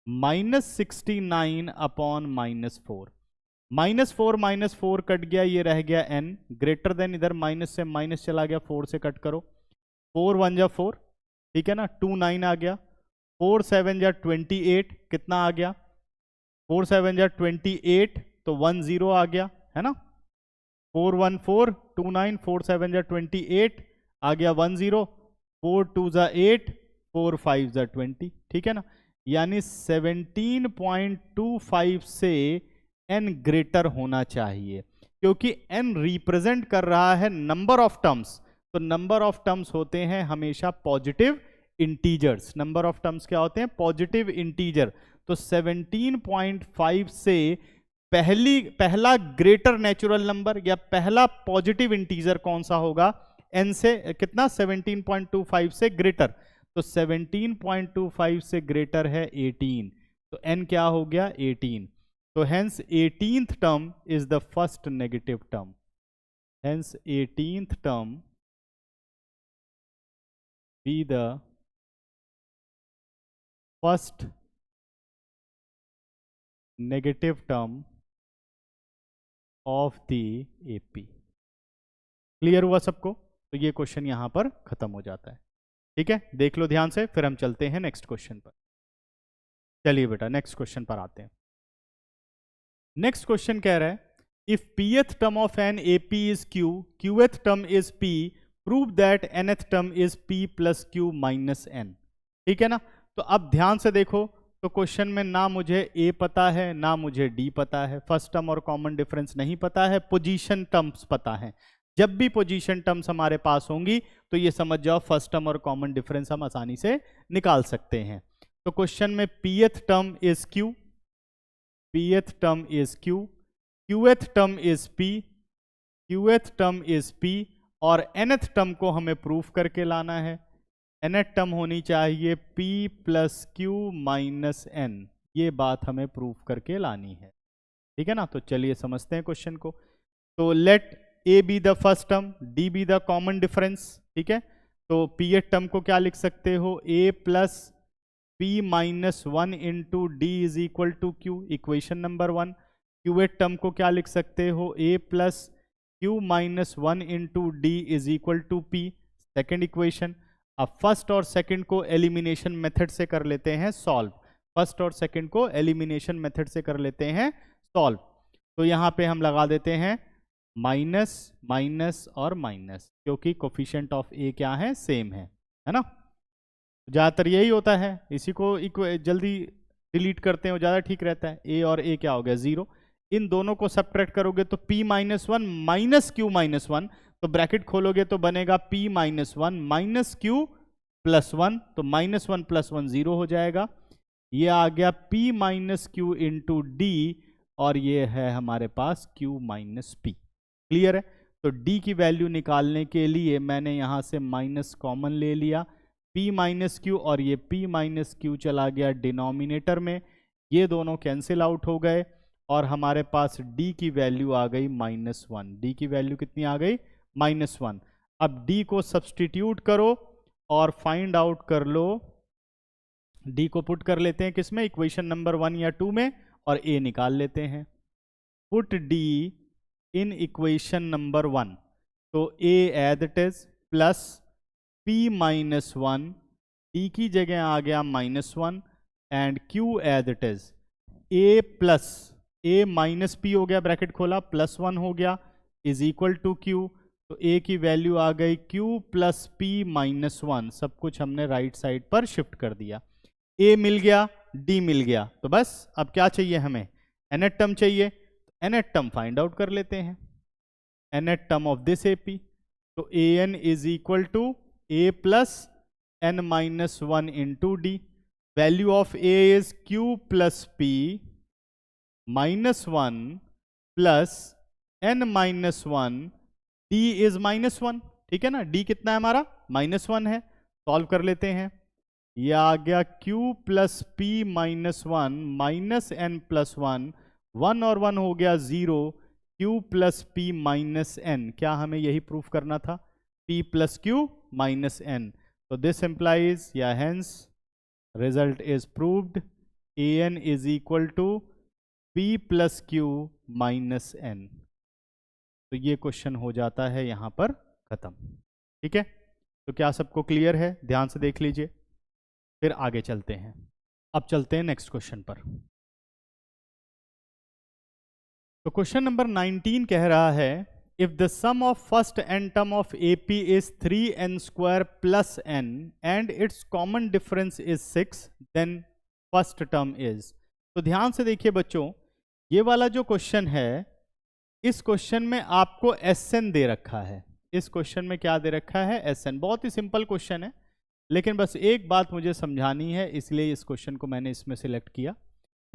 -69 अपॉन -4। -4 कट गया, ये रह गया n, ग्रेटर देन, इधर माइनस से माइनस चला गया, 4 से कट करो, 4 1 जा 4, ठीक है ना, 2 9 आ गया, 4 7 जा 28, कितना आ गया? 4 7 जा 28, तो 1 0 आ गया, है ना। 4 1 4 2 9, 4 7 जा 28 आ गया 1 0, 4 2 जा 8, 4 5 जा 20, ठीक है ना। यानी 17.25 से n ग्रेटर होना चाहिए, क्योंकि n रिप्रेजेंट कर रहा है नंबर ऑफ टर्म्स। तो नंबर ऑफ टर्म्स होते हैं हमेशा positive integers. Number of terms क्या होते हैं? Positive integer. तो 17.5 से पहला ग्रेटर नेचुरल नंबर या पहला पॉजिटिव इंटीजर कौन सा होगा? n से कितना? 17.25 से ग्रेटर। तो 17.25 से ग्रेटर है 18, तो n क्या हो गया? 18। तो hence 18th term is the first negative term, hence 18th term be the first negative term of the AP। Clear हुआ सबको? तो ये क्वेश्चन यहाँ पर खत्म हो जाता है। ठीक है, देख लो ध्यान से, फिर हम चलते हैं नेक्स्ट क्वेश्चन पर। चलिए बेटा नेक्स्ट क्वेश्चन पर आते हैं। नेक्स्ट क्वेश्चन कह रहा है if pth term of an AP is Q, qth term is P, prove that nth term is P plus Q minus n। ठीक है ना? तो अब ध्यान से देखो, तो क्वेश्चन में ना मुझे A पता है ना मुझे D पता है, फर्स्ट टर्म और कॉमन डिफरेंस नहीं पता है, पोजीशन टर्म्स पता है। जब भी पोजीशन टर्म्स हमारे पास होंगी तो ये समझ जाओ फर्स्ट टर्म और कॉमन डिफरेंस हम आसानी से निकाल सकते हैं। तो क्वेश्चन में pth term is Q, pth term is Q, qth term is P, qth term is P, और nth टर्म को हमें प्रूफ करके लाना है। nth टर्म होनी चाहिए P plus Q minus n, ये बात हमें प्रूफ करके लानी है। ठीक है ना? तो चलिए समझते हैं क्वेश्चन को। तो let A be the first term, D be the common difference. ठीक है, तो pth टर्म को क्या लिख सकते हो? A plus P minus 1 into D is equal to Q, equation number 1। qth term को क्या लिख सकते हो? A plus Q minus 1 into D is equal to P, second equation. अब फर्स्ट और सेकंड को एलिमिनेशन मेथड से कर लेते हैं सॉल्व, फर्स्ट और सेकंड को एलिमिनेशन मेथड से कर लेते हैं सॉल्व। तो यहाँ पे हम लगा देते हैं माइनस माइनस और माइनस, क्योंकि कोफिशिएंट ऑफ ए क्या है? सेम है ना? ज़्यादातर यही होता है, इसी को जल्दी डिलीट करते हैं, वो ज़्यादा ठीक रहता है। ए और ए क्या हो गया? 0। इन दोनों को सब्ट्रैक्ट करोगे तो P minus 1 minus Q minus 1, तो ब्रैकेट खोलोगे तो बनेगा P minus 1 minus Q plus 1, तो माइनस 1 प्लस 1 0 हो जाएगा। ये आ गया P minus Q into D, और ये है हमारे पास Q माइनस P। क्लियर है? तो D की वैल्यू निकालने के लिए मैंने यहाँ से माइनस कॉमन ले लिया, P माइनस Q, और ये P माइनस Q चला गया डिनोमिनेटर में, ये दोनों कैंसिल आउट हो गए, और हमारे पास D की वैल्यू आ गई माइनस 1। D की वैल्यू कितनी आ गई? माइनस 1। अब D को सब्सटीट्यूट करो और फाइंड आउट कर लो। D को पुट कर लेते हैं किसमें? इक्वेशन नंबर 1 या 2 में, और A निकाल लेते हैं। Put D in equation number 1, तो A as it is plus P minus 1, D की जगह आ गया minus 1, and Q as it is A plus A minus P हो गया, ब्रैकेट खोला, प्लस 1 हो गया, इज इक्वल टू Q। तो A की वैल्यू आ गई Q प्लस P माइनस 1, सब कुछ हमने राइट साइड पर शिफ्ट कर दिया। A मिल गया, D मिल गया, तो बस अब क्या चाहिए हमें? nth टर्म चाहिए। nth टर्म फाइंड आउट कर लेते हैं, nth term of this AP। तो an is equal to A plus n minus 1 into D. Value of A is Q plus P minus 1 plus n minus 1, D is minus 1। ठीक है ना? D कितना है हमारा? माइनस 1 है। सॉल्व कर लेते हैं, यह आ गया Q plus P minus 1 minus n plus 1, 1 और 1 हो गया 0, Q plus P minus n। क्या हमें यही प्रूफ करना था? P plus Q minus n। तो दिस इंप्लाइज या hence result is proved, an is equal to P plus Q minus n। तो ये क्वेश्चन हो जाता है यहां पर खत्म। ठीक है, तो क्या सबको क्लियर है? ध्यान से देख लीजिए, फिर आगे चलते हैं। अब चलते हैं नेक्स्ट क्वेश्चन पर। तो क्वेश्चन नंबर 19 कह रहा है if the sum of first n term of AP is 3n square plus n and its common difference is 6, then first term is. तो ध्यान से देखिए बच्चों, ये वाला जो क्वेश्चन है, इस क्वेश्चन में आपको Sn दे रखा है। इस क्वेश्चन में क्या दे रखा है? Sn। बहुत ही सिंपल क्वेश्चन है, लेकिन बस एक बात मुझे समझानी है, इसलिए इस क्वेश्चन को मैंने इसमें सिलेक्ट किया।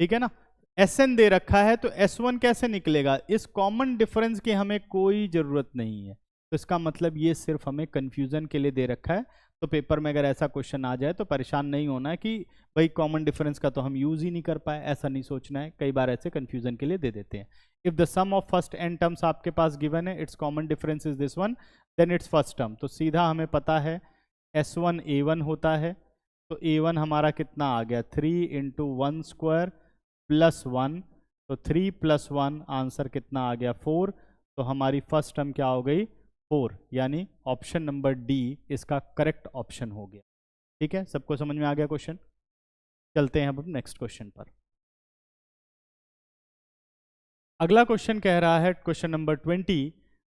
ठीक है ना? Sn दे रखा है, तो S1 कैसे निकलेगा? इस कॉमन डिफरेंस की हमें कोई ज़रूरत नहीं है, तो इसका मतलब ये सिर्फ हमें कंफ्यूजन के लिए दे रखा है। तो पेपर में अगर ऐसा क्वेश्चन आ जाए तो परेशान नहीं होना है कि भाई कॉमन डिफरेंस का तो हम यूज़ ही नहीं कर पाए, ऐसा नहीं सोचना है। कई बार ऐसे कंफ्यूजन के लिए दे देते हैं। If the sum of first n terms आपके पास गिवन है, its common difference is this one, then its first term. तो सीधा हमें पता है S1 A1 होता है, तो A1 हमारा कितना आ गया? 3 इंटू 1 स्क्वायर प्लस 1, तो 3 प्लस 1 आंसर कितना आ गया? 4। तो हमारी फर्स्ट टर्म क्या हो गई? 4, यानी ऑप्शन नंबर डी इसका करेक्ट ऑप्शन हो गया। ठीक है, सबको समझ में आ गया क्वेश्चन? चलते हैं अब नेक्स्ट क्वेश्चन पर। अगला क्वेश्चन कह रहा है, question number 20,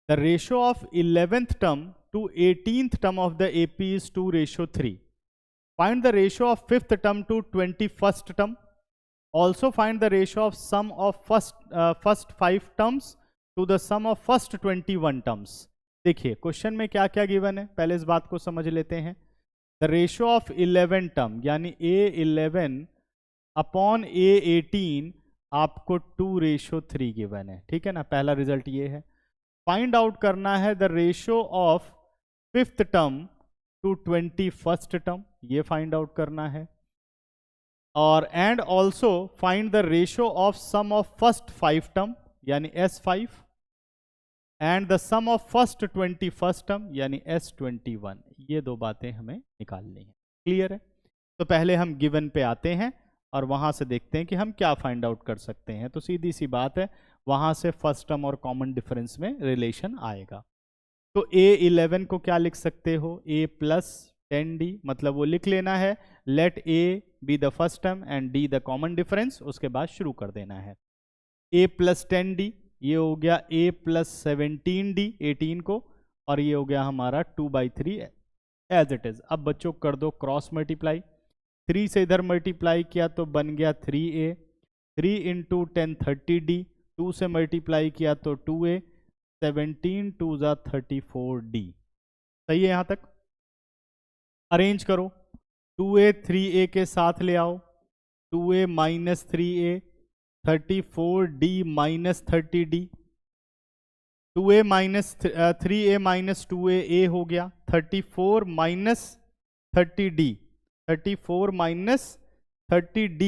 the ratio of 11th term to 18th term of the AP is 2:3। Find the ratio of 5th term to 21st term. Also find the ratio of sum of first 5 terms to the sum of first 21 terms. देखिए क्वेश्चन में क्या क्या गिवन है, पहले इस बात को समझ लेते हैं। द रेशियो ऑफ 11 टर्म यानी A11 अपॉन A18 आपको 2:3 गिवन है। ठीक है ना, पहला रिजल्ट ये है। फाइंड आउट करना है the ratio of 5th term to 21st term, ये फाइंड आउट करना है। और and also find the ratio of sum of first 5 term यानी S5 and the sum of first 21st term यानी S21। ये दो बातें हमें निकालनी है। क्लियर है? तो पहले हम गिवन पे आते हैं और वहां से देखते हैं कि हम क्या फाइंड आउट कर सकते हैं। तो सीधी सी बात है, वहां से फर्स्ट टर्म और कॉमन डिफरेंस में रिलेशन आएगा। तो A11 को क्या लिख सकते हो? A प्लस 10D, मतलब वो लिख लेना है let A be the first term and D the common difference, उसके बाद शुरू कर देना है। A प्लस 10D, ये हो गया A प्लस 17D 18 को, और ये हो गया हमारा 2/3 एज इट इज। अब बच्चों कर दो क्रॉस मल्टीप्लाई, 3 से इधर मल्टीप्लाई किया तो बन गया 3A, 3 इंटू 10 30D, 2 से मल्टीप्लाई किया तो 2A, 17 2 ज़ा 34D। सही है? यहाँ तक अरेंज करो, 2A 3A के साथ ले आओ, 2A minus 3A, 34D minus 30D, 2A minus 3A minus 2A A हो गया, 34 माइनस 30D, 34 माइनस 30D,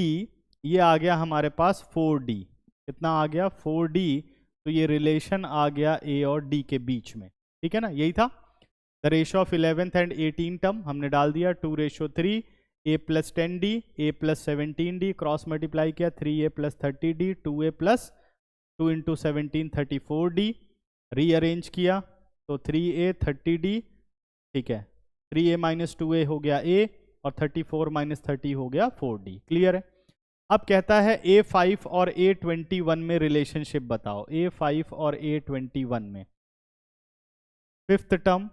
ये आ गया हमारे पास 4D। कितना आ गया? 4D। तो ये रिलेशन आ गया A और D के बीच में। ठीक है ना, यही था। The ratio of 11th and 18 term हमने डाल दिया 2:3, A plus 10D, A plus 17D, cross multiply किया 3A plus 30D, 2A plus 2 into 17 34D, rearrange किया तो 3A 30D। ठीक है, 3A माइनस 2A हो गया A और 34 माइनस 30 हो गया 4D। क्लियर है? अब कहता है A5 और A21 में रिलेशनशिप बताओ। A5 और A21 में 5th टर्म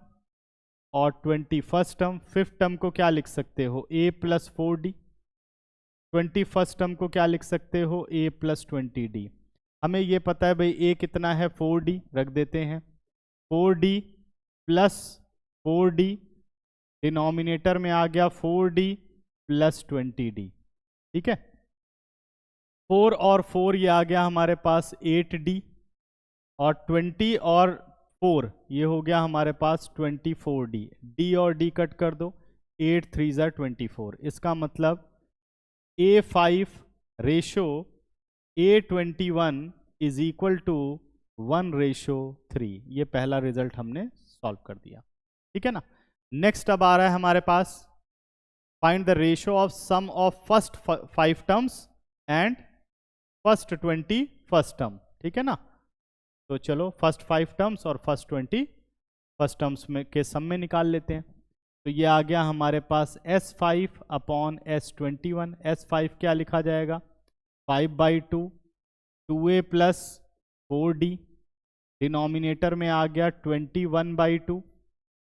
और 21st टर्म। 5th टर्म को क्या लिख सकते हो? A plus 4D। 21st term को क्या लिख सकते हो? A plus 20D। हमें ये पता है भाई A कितना है? 4D, रख देते हैं 4D प्लस 4D, डिनोमिनेटर में आ गया 4D प्लस 20D। ठीक है, 4 और 4 ये आ गया हमारे पास 8D, और 20 और 4 ये हो गया हमारे पास 24D। D और D कट कर दो, 8 3 ज़ा 24। इसका मतलब A5 ratio A21 is equal to 1:3। ये पहला रिजल्ट हमने सॉल्व कर दिया। ठीक है ना। नेक्स्ट अब आ रहा है हमारे पास find the ratio of sum of first 5 terms and first 21st term. ठीक है ना, तो चलो फर्स्ट 5 टर्म्स और फर्स्ट 21st टर्म्स में के सम में निकाल लेते हैं। तो ये आ गया हमारे पास S5 अपॉन S21। S5 क्या लिखा जाएगा? 5/2, 2A प्लस 4D, डिनोमिनेटर में आ गया 21/2,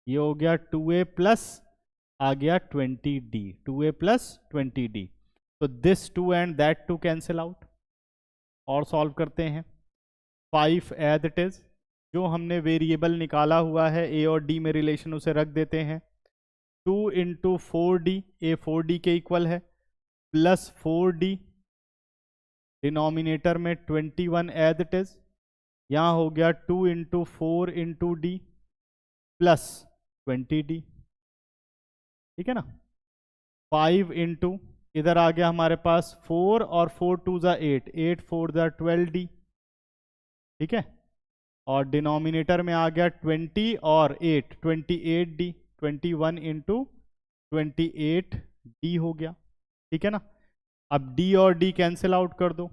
ये हो गया 2A प्लस आ गया 20D, 2A प्लस 20D। तो this 2 and that 2 cancel out और सॉल्व करते हैं। 5 एज इट इज, जो हमने वेरिएबल निकाला हुआ है A और D में रिलेशन उसे रख देते हैं। 2 इंटू 4D, A 4D के इक्वल है, प्लस 4D, डिनोमिनेटर में 21 एज इट इज, यहाँ हो गया 2 into 4 into D plus 20D। ठीक है ना। 5 इंटू इधर आ गया हमारे पास 4 और 4 2 ज़ा 8, 8 4 ज़ा 12D। ठीक है, और डिनोमिनेटर में आ गया 20 और 8 28D, 21 इंटू 28D हो गया। ठीक है ना। अब D और D कैंसिल आउट कर दो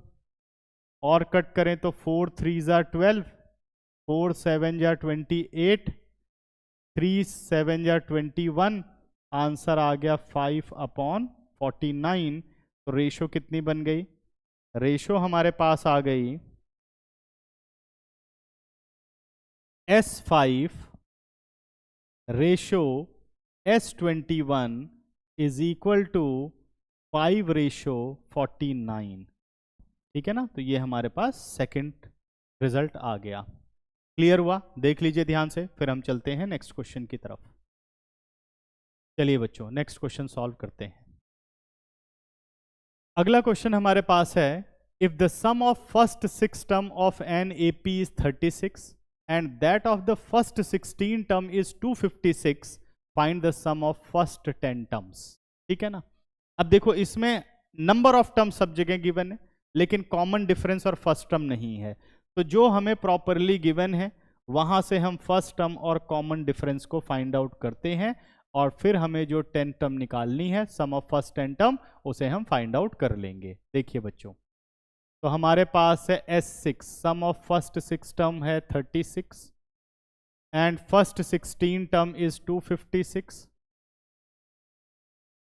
और कट करें तो 4 3 ज़ा 12, 4 7 ज़ा 28, 3 7 या 21, आंसर आ गया 5/49। तो रेशो कितनी बन गई? रेशो हमारे पास आ गई S5 ratio S21 is equal to 5/49। ठीक है ना? तो ये हमारे पास सेकंड रिजल्ट आ गया। क्लियर हुआ? देख लीजिए ध्यान से, फिर हम चलते हैं नेक्स्ट क्वेश्चन की तरफ। चलिए बच्चों, नेक्स्ट क्वेश्चन सॉल्व करते हैं। अगला क्वेश्चन हमारे पास है, if the sum of first 6 term of an AP is 36 and that of the first 16 term is 256, find the sum of first 10 terms. ठीक है ना? अब देखो, इसमें नंबर ऑफ टर्म सब जगह गिवन है, लेकिन कॉमन डिफरेंस और फर्स्ट टर्म नहीं है। तो जो हमें प्रॉपरली गिवन है वहां से हम फर्स्ट टर्म और कॉमन डिफरेंस को फाइंड आउट करते हैं, और फिर हमें जो 10 टर्म निकालनी है, सम ऑफ फर्स्ट 10 टर्म, उसे हम फाइंड आउट कर लेंगे। देखिए बच्चों, तो हमारे पास है S6, some of first 6 term है 36 एंड फर्स्ट 16 टर्म इज 256,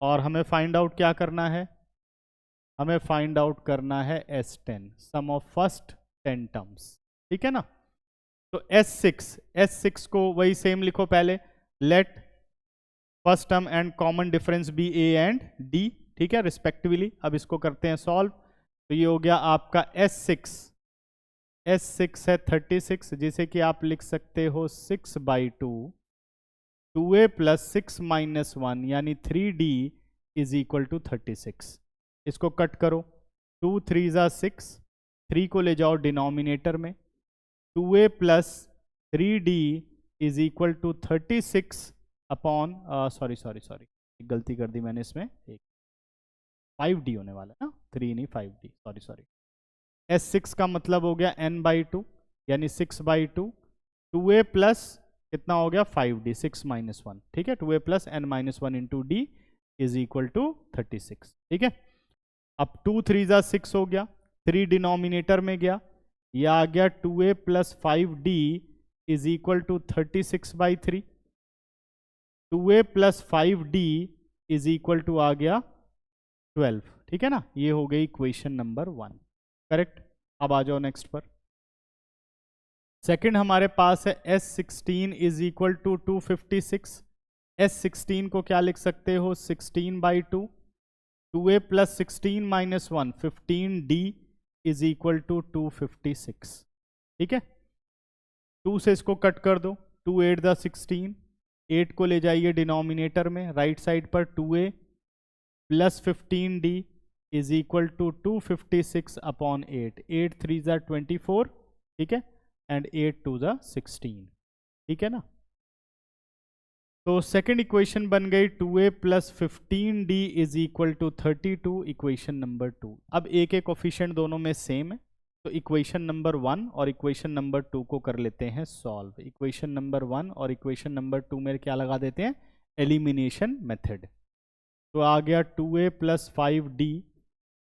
और हमें फाइंड आउट क्या करना है? हमें फाइंड आउट करना है S10, some of first 10 terms. ठीक है ना? तो S6 को वही सेम लिखो पहले, let first term and common difference be A and D। ठीक है, रिस्पेक्टिवली। अब इसको करते हैं सॉल्व। तो ये हो गया आपका S6 है 36, जिसे कि आप लिख सकते हो 6/2, 2A + 6 - 1 यानी 3D इज इक्वल टू 36। इसको कट करो, 2 3 ज़ा 6, 3 को ले जाओ डिनोमिनेटर में, 2A + 3D is equal to 36 upon sorry गलती कर दी मैंने, इसमें एक 5D होने वाला है ना, 3 नहीं 5D, सॉरी। S6 का मतलब हो गया n/2 यानी 6/2, 2A प्लस कितना हो गया 5D, 6 - 1। ठीक है, 2A + n - 1 into D is equal to 36। ठीक है, अब 2 3 ज़ा 6 हो गया, 3 डिनोमिनेटर में गया, यह आ गया 2A + 5D is equal to 36/3, 2A + 5D is equal to आ गया 12। ठीक है ना? ये हो गई इक्वेशन नंबर 1, करेक्ट। अब आ जाओ नेक्स्ट पर। सेकंड हमारे पास है S16 is equal to 256। S16 को क्या लिख सकते हो? 16/2, 2A + 16 - 1 15D is equal to 256। ठीक है, 2 से इसको कट कर दो, 2 8 ज़ा 16, 8 को ले जाइए डिनोमिनेटर में, राइट साइड पर 2A + 15D is equal to 256 upon 8, 8 3 ज़ा 24। ठीक है, एंड 8 2 ज़ा 16। ठीक है ना? तो सेकंड इक्वेशन बन गई 2A + 15D is equal to 32, equation number 2। अब A के कोफिशिएंट दोनों में सेम है, तो इक्वेशन नंबर 1 और इक्वेशन नंबर 2 को कर लेते हैं सॉल्व। इक्वेशन नंबर 1 और इक्वेशन नंबर 2 में क्या लगा देते हैं? Elimination method. तो आ गया 2A + 5D,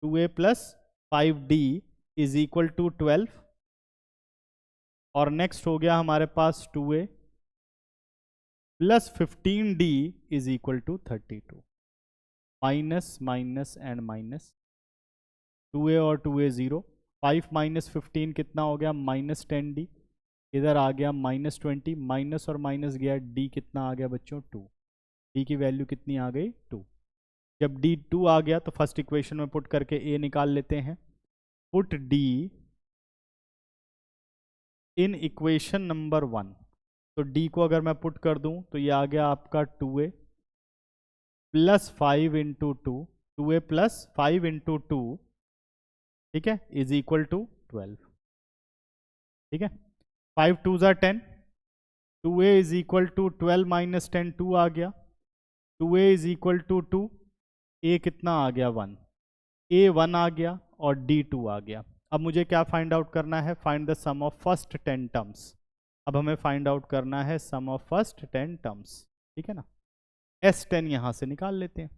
2A + 5D is equal to 12, और नेक्स्ट हो गया हमारे पास 2A + 15D is equal to 32, minus minus and minus, 2A और 2A 0, 5 - 15 कितना हो गया? -10D, इधर आ गया -20, माइनस और माइनस गया, D कितना आ गया बच्चों? 2। D की वैल्यू कितनी आ गई? 2। जब D 2 आ गया तो फर्स्ट इक्वेशन में पुट करके A निकाल लेते हैं। Put D in equation number 1, तो D को अगर मैं पुट कर दूं तो ये आ गया आपका 2A + 5 × 2, 2A + 5 × 2, ठीक है, इज इक्वल टू 12। ठीक है, 5 2 ज़ा 10, 2A इज इक्वल टू 12 - 10, 2 आ गया, 2A is equal to 2, A कितना आ गया? 1, A 1 आ गया और D 2 आ गया। अब मुझे क्या फाइंड आउट करना है? Find the sum of first 10 terms. अब हमें फाइंड आउट करना है सम ऑफ फर्स्ट 10 टर्म्स। ठीक है ना? S10 यहां से निकाल लेते हैं।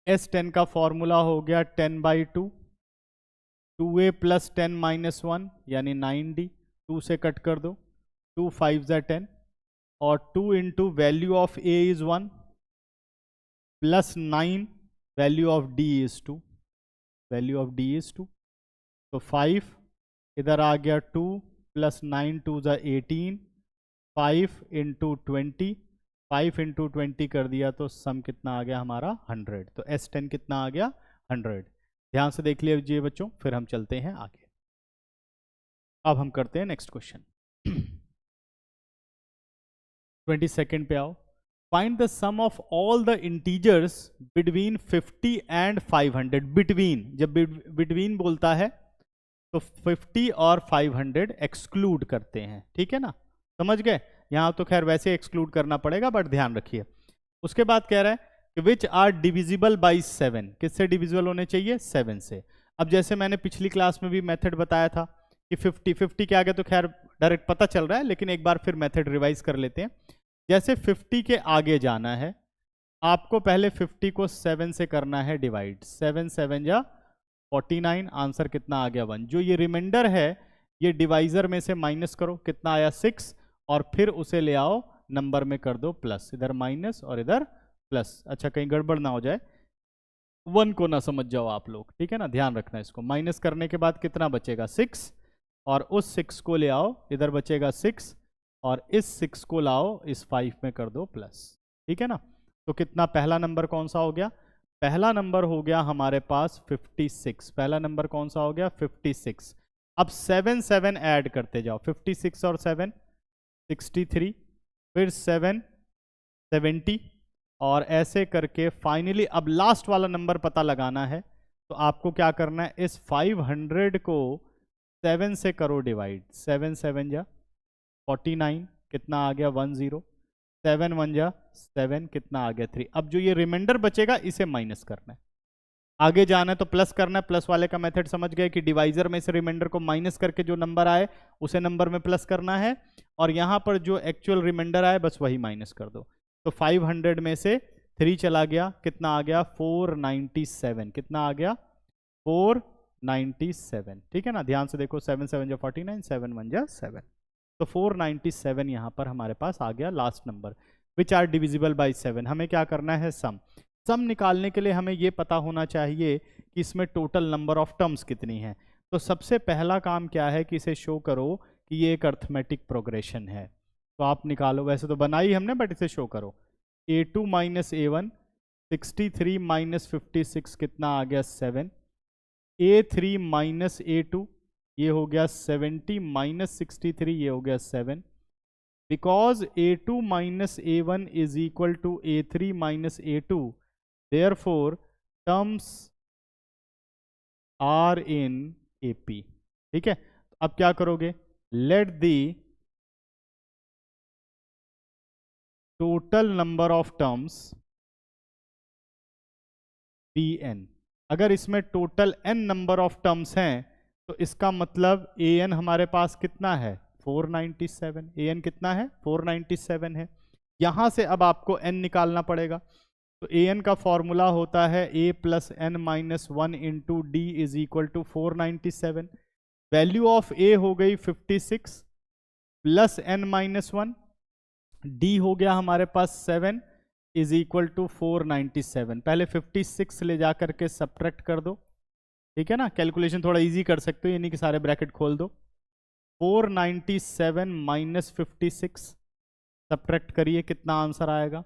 S10 का फॉर्मूला हो गया 10/2, 2A + 10 - 1 यानी 9D, 2 से कट कर दो, 2 5 ज़ा 10, और 2 into value of A is 1 plus 9 value of D is 2, value of D is 2, तो 5 इधर आ गया 2 प्लस 9 2 ज़ा 18, 5 इंटू 20, 5 इंटू 20 कर दिया तो सम कितना आ गया हमारा 100, तो S10 कितना आ गया 100। ध्यान से देख लीजिए बच्चों, फिर हम चलते हैं आगे। अब हम करते हैं नेक्स्ट क्वेश्चन। 22nd पे आओ। Find the sum of all the integers between 50 and 500। Between, जब बिटवीन बोलता है तो 50 और 500 एक्सक्लूड करते हैं, ठीक है ना, समझ गए। यहाँ तो खैर वैसे एक्सक्लूड करना पड़ेगा बट ध्यान रखिए। उसके बाद कह रहा है कि विच आर डिविजिबल बाई 7, किससे डिविजिबल होने चाहिए 7 से। अब जैसे मैंने पिछली क्लास में भी मेथड बताया था कि 50 के आगे तो खैर डायरेक्ट पता चल रहा है, लेकिन एक बार फिर मेथड रिवाइज कर लेते हैं। जैसे 50 के आगे जाना है, आपको पहले 50 को 7 से करना है डिवाइड, 7 7 या 49, आंसर कितना आ गया 1। जो ये रिमाइंडर है ये डिवाइजर में से माइनस करो, कितना आया 6, और फिर उसे ले आओ नंबर में कर दो प्लस, इधर माइनस और इधर प्लस। अच्छा कहीं गड़बड़ ना हो जाए, 1 को ना समझ जाओ आप लोग, ठीक है ना, ध्यान रखना इसको। माइनस करने के बाद कितना बचेगा 6, और उस 6 को ले आओ, इधर बचेगा 6, और इस 6 को लाओ इस 5 में कर दो प्लस, ठीक है ना। तो कितना, पहला नंबर कौन सा हो गया, पहला नंबर हो गया हमारे पास 56। पहला नंबर कौन सा हो गया 56। अब 7 7 ऐड करते जाओ, 56 और 7 63, फिर 7 70, और ऐसे करके फाइनली अब लास्ट वाला नंबर पता लगाना है। तो आपको क्या करना है, इस 500 को 7 से करो डिवाइड, 7 7 जा 49, कितना आ गया 10, 7 1 जा 7, कितना आ गया 3। अब जो ये रिमाइंडर बचेगा इसे माइनस करना है, आगे जाना है तो प्लस करना है। प्लस वाले का मेथड समझ गए कि डिवाइजर में से रिमाइंडर को माइनस करके जो नंबर आए उसे नंबर में प्लस करना है, और यहाँ पर जो एक्चुअल रिमाइंडर आए बस वही माइनस कर दो। तो 500 में से 3 चला गया, कितना आ गया 497, कितना आ गया 497, ठीक है ना। ध्यान से देखो, 7 7 जा 49, 7 1 जा 7, तो 497 यहाँ पर हमारे पास आ गया last number. Which are divisible by 7। हमें क्या करना है, सम। सम निकालने के लिए हमें ये पता होना चाहिए कि इसमें टोटल नंबर ऑफ टर्म्स कितनी हैं। तो सबसे पहला काम क्या है कि इसे शो करो कि ये एक अर्थमेटिक प्रोग्रेशन है। तो आप निकालो, वैसे तो बनाई हमने बट इसे शो करो। A2 माइनस A1, 63 माइनस 56 कितना आ गया 7, A3 माइनस A2 ये हो गया 70 माइनस 63 ये हो गया 7, because A2 minus A1 is equal to A3 minus A2, therefore terms are in AP, ठीक है। अब क्या करोगे, let the total number of terms be n। अगर इसमें total n number of terms हैं तो इसका मतलब an हमारे पास कितना है 497, an कितना है 497 है। यहां से अब आपको n निकालना पड़ेगा। तो an का फॉर्मूला होता है a plus n minus 1 into D is equal to 497। Value of a हो गई 56 प्लस n माइनस 1, d हो गया हमारे पास 7 इज इक्वल टू 497। पहले 56 ले जा करके सब्ट्रैक्ट कर दो, ठीक है ना, कैलकुलेशन थोड़ा इजी कर सकते हो, यानी कि सारे ब्रैकेट खोल दो। 497 माइनस 56 सब्ट्रैक्ट करिए, कितना आंसर आएगा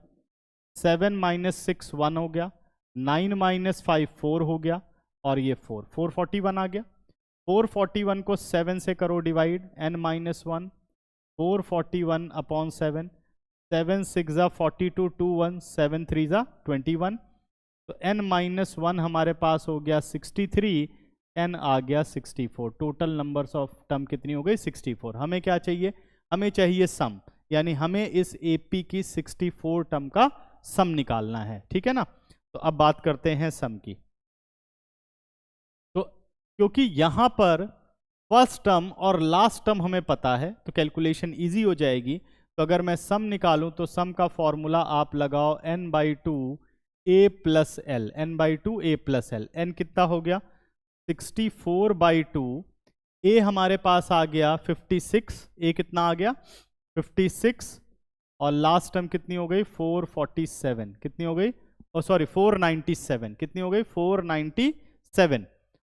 7 माइनस 6 1 हो गया, 9 माइनस 5 4 हो गया, और ये 441 आ गया। 441 को 7 से करो डिवाइड, n माइनस 1, 441 अपॉन 7, 7 6 जा 42, 2 1, 7 3 जा 21, तो n माइनस 1 हमारे पास हो गया 63, n आ गया 64। टोटल नंबर्स ऑफ टर्म कितनी हो गई 64। हमें क्या चाहिए, हमें चाहिए सम, यानी हमें इस AP की 64 टर्म का सम निकालना है, ठीक है ना। तो अब बात करते हैं सम की। तो क्योंकि यहां पर फर्स्ट टर्म और लास्ट टर्म हमें पता है तो कैलकुलेशन इजी हो जाएगी। तो अगर मैं सम निकालूं तो सम का फॉर्मूला आप लगाओ n/2 a plus L, n/2 a plus L. n कितना हो गया 64/2, a हमारे पास आ गया 56, a कितना आ गया 56, और लास्ट टर्म कितनी हो गई 447, कितनी हो गई, ओ सॉरी 497, कितनी हो गई 497।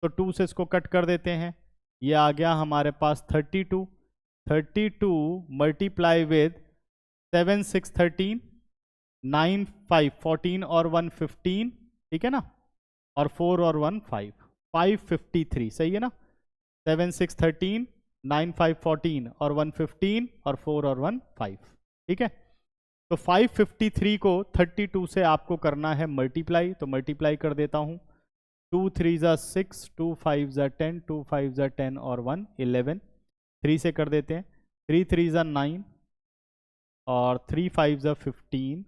तो 2 से इसको कट कर देते हैं, ये आ गया हमारे पास 32, 32 मल्टीप्लाई विद 7 6 13 9 5 14 और 1 15, ठीक है ना, और 4 और 1 5 553, सही है ना, 7 6 13 9 5 14 और 1 15 और 4 और 1 5, ठीक है। तो 553 को 32 से आपको करना है मल्टीप्लाई, तो मल्टीप्लाई कर देता हूँ, 2 3 ज़ा 6, 2 5 ज़ा 10, 2 5 ज़ा 10 और 1 11, 3 से कर देते हैं, 3 3 ज़ा 9 और 3 5 ज़ा 15,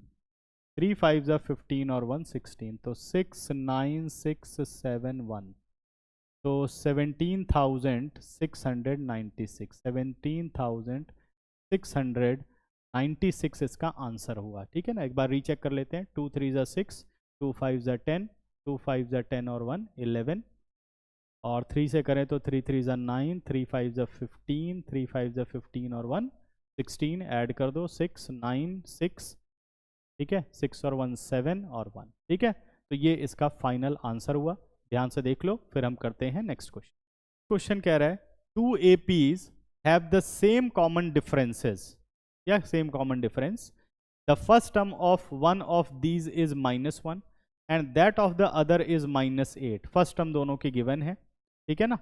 3 5 ज़ा 15 और 1 16, तो 6 9 6 7 1, तो 17,696, 17,696 इसका आंसर हुआ, ठीक है ना। एक बार रीचेक कर लेते हैं, 2 3 ज़ा 6, 2 5 ज़ा 10, 2 5 ज़ा 10 और 1 11, और 3 से करें तो 3 3 ज़ा 9, 3 5 ज़ा 15, 3 5 ज़ा 15 और 1 16, ऐड कर दो 6 9 6, ठीक है, 6 और 1 7 और 1, ठीक है। तो ये इसका फाइनल आंसर हुआ, ध्यान से देख लो। फिर हम करते हैं नेक्स्ट क्वेश्चन। क्वेश्चन कह रहा है 2 APs have the same common differences, या same common difference, the first term of one of these is -1 and that of the other is -8। First term दोनों की गिवन है, ठीक है ना,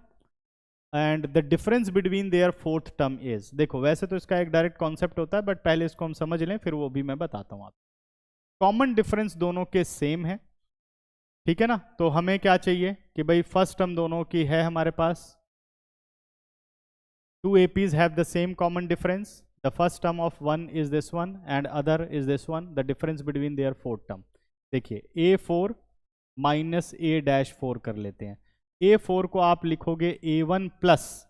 and the difference between their fourth term is, देखो वैसे तो इसका एक डायरेक्ट कॉन्सेप्ट होता है, बट पहले इसको हम समझ लें, फिर वो भी मैं बताता हूँ आपको। कॉमन डिफरेंस दोनों के सेम है, ठीक है ना, तो हमें क्या चाहिए कि भाई फर्स्ट टर्म दोनों की है हमारे पास, 2 APs have the same common difference, the first term of one is this one and other is this one, the difference between their fourth term। देखिए A4 माइनस A-4 कर लेते हैं, A4 को आप लिखोगे A1 प्लस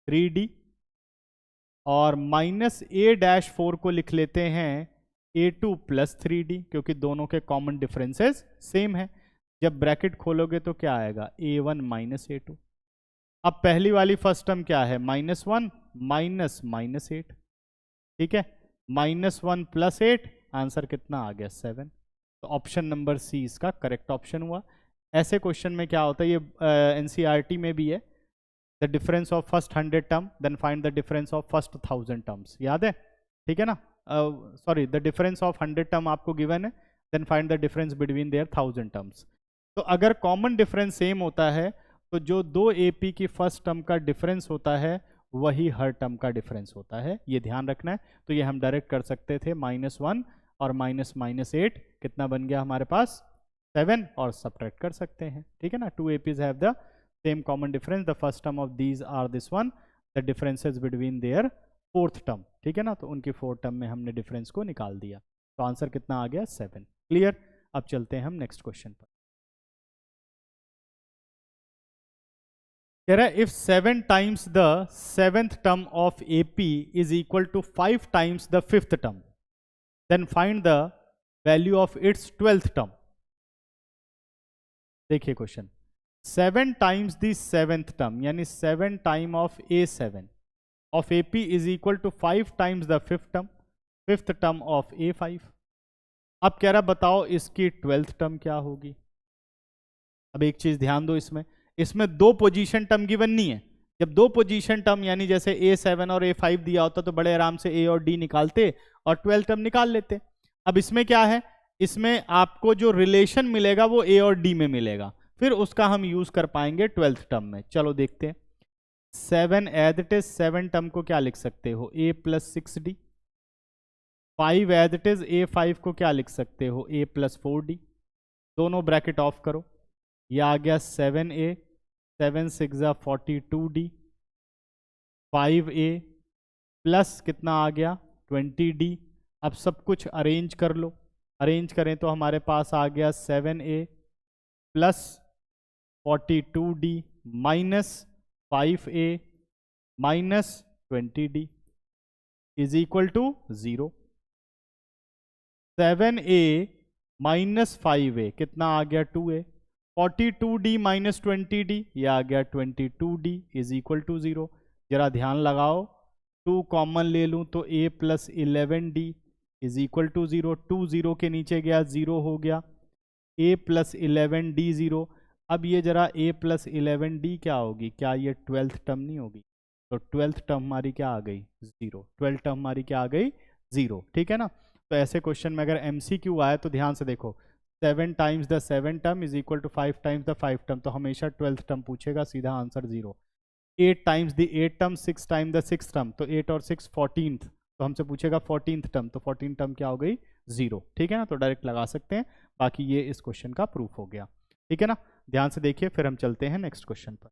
3D, और माइनस A-4 को लिख लेते हैं A2 प्लस 3D, क्योंकि दोनों के कॉमन डिफरेंसेस सेम है। जब ब्रैकेट खोलोगे तो क्या आएगा, A1 माइनस A2। अब पहली वाली फर्स्ट टर्म क्या है, -1 माइनस 8, ठीक है, -1 प्लस 8, आंसर कितना आ गया 7। तो ऑप्शन नंबर सी इसका करेक्ट ऑप्शन हुआ। ऐसे क्वेश्चन में क्या होता है, ये NCERT में भी है, the difference of first 100 term then find the difference of first 1000 terms, याद है, ठीक है ना, sorry the difference of 100 term आपको गिवन है, then find the difference between their 1000 terms. तो अगर कॉमन डिफरेंस सेम होता है तो जो 2 AP की फर्स्ट टर्म का डिफरेंस होता है वही हर टर्म का डिफरेंस होता है, ये ध्यान रखना है। तो ये हम डायरेक्ट कर सकते थे, -1 और -8 कितना बन गया हमारे पास 7, और सब्ट्रैक्ट कर सकते हैं, ठीक है ना। 2 APs have the same common difference, the first term of these are this one, the differences between their fourth term, ठीक है ना। तो उनकी फोर्थ टर्म में हमने डिफरेंस को निकाल दिया, तो आंसर कितना आ गया 7। क्लियर। अब चलते हैं हम नेक्स्ट क्वेश्चन पर। कह रहा है if 7 times the 7th term of AP is equal to 5 times the 5th term, then find the value of its 12th term. देखिए question, 7 times the 7th term यानी 7 time of A7 of AP is equal to 5 times the 5th term, 5th term of A5। अब कह रहा बताओ इसकी 12th टर्म क्या होगी। अब एक चीज ध्यान दो, इसमें 2 पोजीशन टर्म गिवन नहीं है। जब 2 पोजीशन टर्म यानी जैसे A7 और A5 दिया होता तो बड़े आराम से A और D निकालते और 12 टर्म निकाल लेते। अब इसमें क्या है, इसमें आपको जो रिलेशन मिलेगा वो A और D में मिलेगा, फिर उसका हम यूज कर पाएंगे 12th टर्म में। चलो देखते हैं। 7 एज इट इज 7 टर्म को क्या लिख सकते हो, A plus 6D। 5 as it is A5 को क्या लिख सकते हो, A प्लस 4D। दोनों ब्रैकेट ऑफ करो, यह आ गया 7A, 7 6 42D, 5A प्लस कितना आ गया 20D। अब सब कुछ अरेंज कर लो, अरेंज करें तो हमारे पास आ गया 7A plus 42D minus 5A minus 20D is equal to 0। 7A minus 5A कितना आ गया 2A, 42D माइनस 20D, यह आ गया 22D इज इक्वल टू 0। जरा ध्यान लगाओ, 2 कॉमन ले लूँ तो a plus 11d is equal to 0, 2 0 के नीचे गया 0 हो गया, a प्लस 11d 0। अब ये जरा a प्लस 11d क्या होगी, क्या ये 12th टर्म नहीं होगी, तो 12th टर्म हमारी क्या आ गई 0, 12th टर्म हमारी क्या आ गई 0, ठीक है ना। तो ऐसे क्वेश्चन में अगर MCQ आए तो ध्यान से देखो, 7 times the 7 term is equal to 5 times the 5 term, तो हमेशा 12th टर्म पूछेगा, सीधा answer 0। 8 times the 8 term, 6 times the 6 term, तो 8 और 6 14th, तो हमसे पूछेगा 14th टर्म, तो 14 टर्म क्या हो गई 0, ठीक है ना। तो डायरेक्ट लगा सकते हैं, बाकी ये इस क्वेश्चन का प्रूफ हो गया, ठीक है ना। ध्यान से देखिए, फिर हम चलते हैं नेक्स्ट क्वेश्चन पर।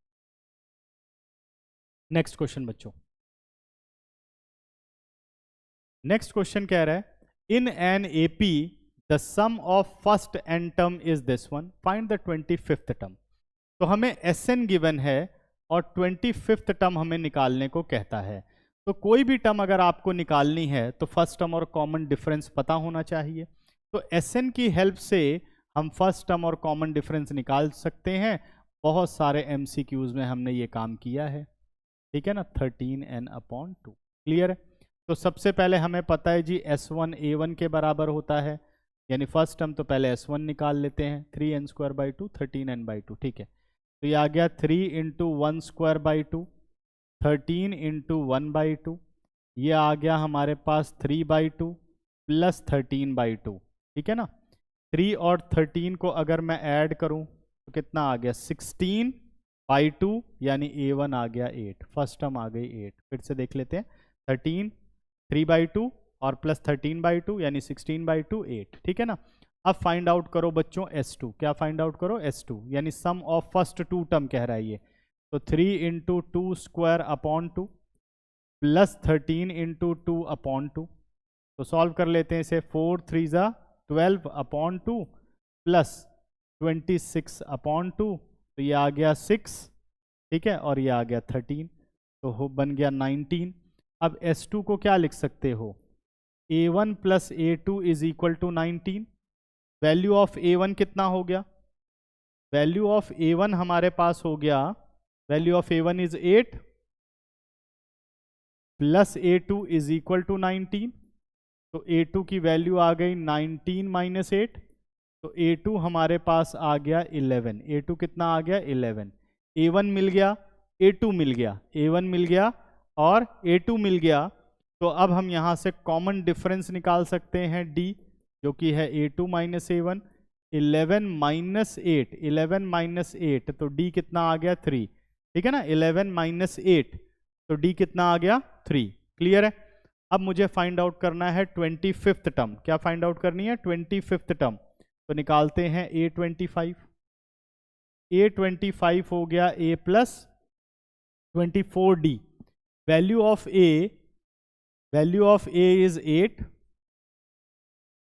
नेक्स्ट क्वेश्चन बच्चों, नेक्स्ट क्वेश्चन कह रहा है in an AP the sum of first n term is this one, find the 25th term. तो हमें SN गिवन है और 25th टर्म हमें निकालने को कहता है। तो कोई भी टर्म अगर आपको निकालनी है तो फर्स्ट टर्म और कॉमन डिफरेंस पता होना चाहिए। तो SN की हेल्प से हम फर्स्ट टर्म और कॉमन डिफरेंस निकाल सकते हैं। बहुत सारे MCQs में हमने ये काम किया है, ठीक है ना। 13n/2 क्लियर है। तो सबसे पहले हमें पता है जी S1 A1 के बराबर होता है, यानी फर्स्ट टर्म तो पहले S1 निकाल लेते हैं, 3n² 13n/2, ठीक है। तो ये आ गया 3 × 1² 13 × 1/2, ये आ गया हमारे पास 3/2 प्लस 13/2, ठीक है ना। 3 और 13 को अगर मैं ऐड करूं तो कितना आ गया 16/2, यानी A1 आ गया 8, फर्स्ट टर्म आ गई 8। फिर से देख लेते हैं, 13 3/2 और प्लस 13/2 यानी 16/2 8, ठीक है ना। अब फाइंड आउट करो बच्चों S2, क्या फाइंड आउट करो S2, यानी सम ऑफ फर्स्ट 2 टर्म कह रहा है ये। तो 3 × 2² प्लस 13 × 2/2, तो सॉल्व कर लेते हैं इसे। 4 3 12/2 प्लस 26/2, तो ये आ गया 6, ठीक है, और ये आ गया 13, तो हो बन गया 19। अब S2 को क्या लिख सकते हो, A1 plus A2 is equal to 19। Value of A1 कितना हो गया, वैल्यू ऑफ A1 हमारे पास हो गया, value of A1 is 8 plus A2 is equal to 19, तो A2 की वैल्यू आ गई 19 - 8, तो A2 हमारे पास आ गया 11। A2 कितना आ गया 11। A1 मिल गया, A2 मिल गया, A1 मिल गया और A2 मिल गया। तो अब हम यहाँ से कॉमन डिफरेंस निकाल सकते हैं D, जो कि है A2 - A1। 11 - 8, 11 - 8, तो D कितना आ गया 3, ठीक है ना। 11 - 8, तो D कितना आ गया 3, क्लियर है। अब मुझे फाइंड आउट करना है 25th टर्म, क्या फाइंड आउट करनी है 25th टर्म। तो निकालते हैं A25, A25 हो गया A plus 24D। Value of A is 8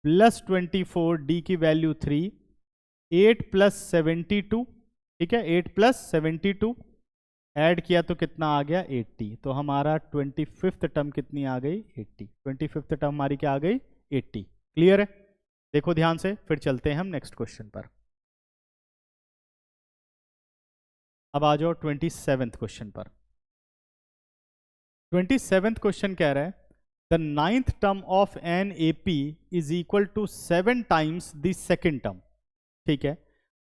plus 24, D की वैल्यू 3, 8 प्लस 72, ठीक है, 8 प्लस 72 ऐड किया तो कितना आ गया 80। तो हमारा 25th टर्म कितनी आ गई 80, 25th टर्म हमारी क्या आ गई 80, क्लियर है। देखो ध्यान से, फिर चलते हैं हम नेक्स्ट क्वेश्चन पर। अब आ जाओ 27th क्वेश्चन पर। 27th क्वेश्चन कह रहा है the 9th term of an AP is equal to 7 times the second term, ठीक है।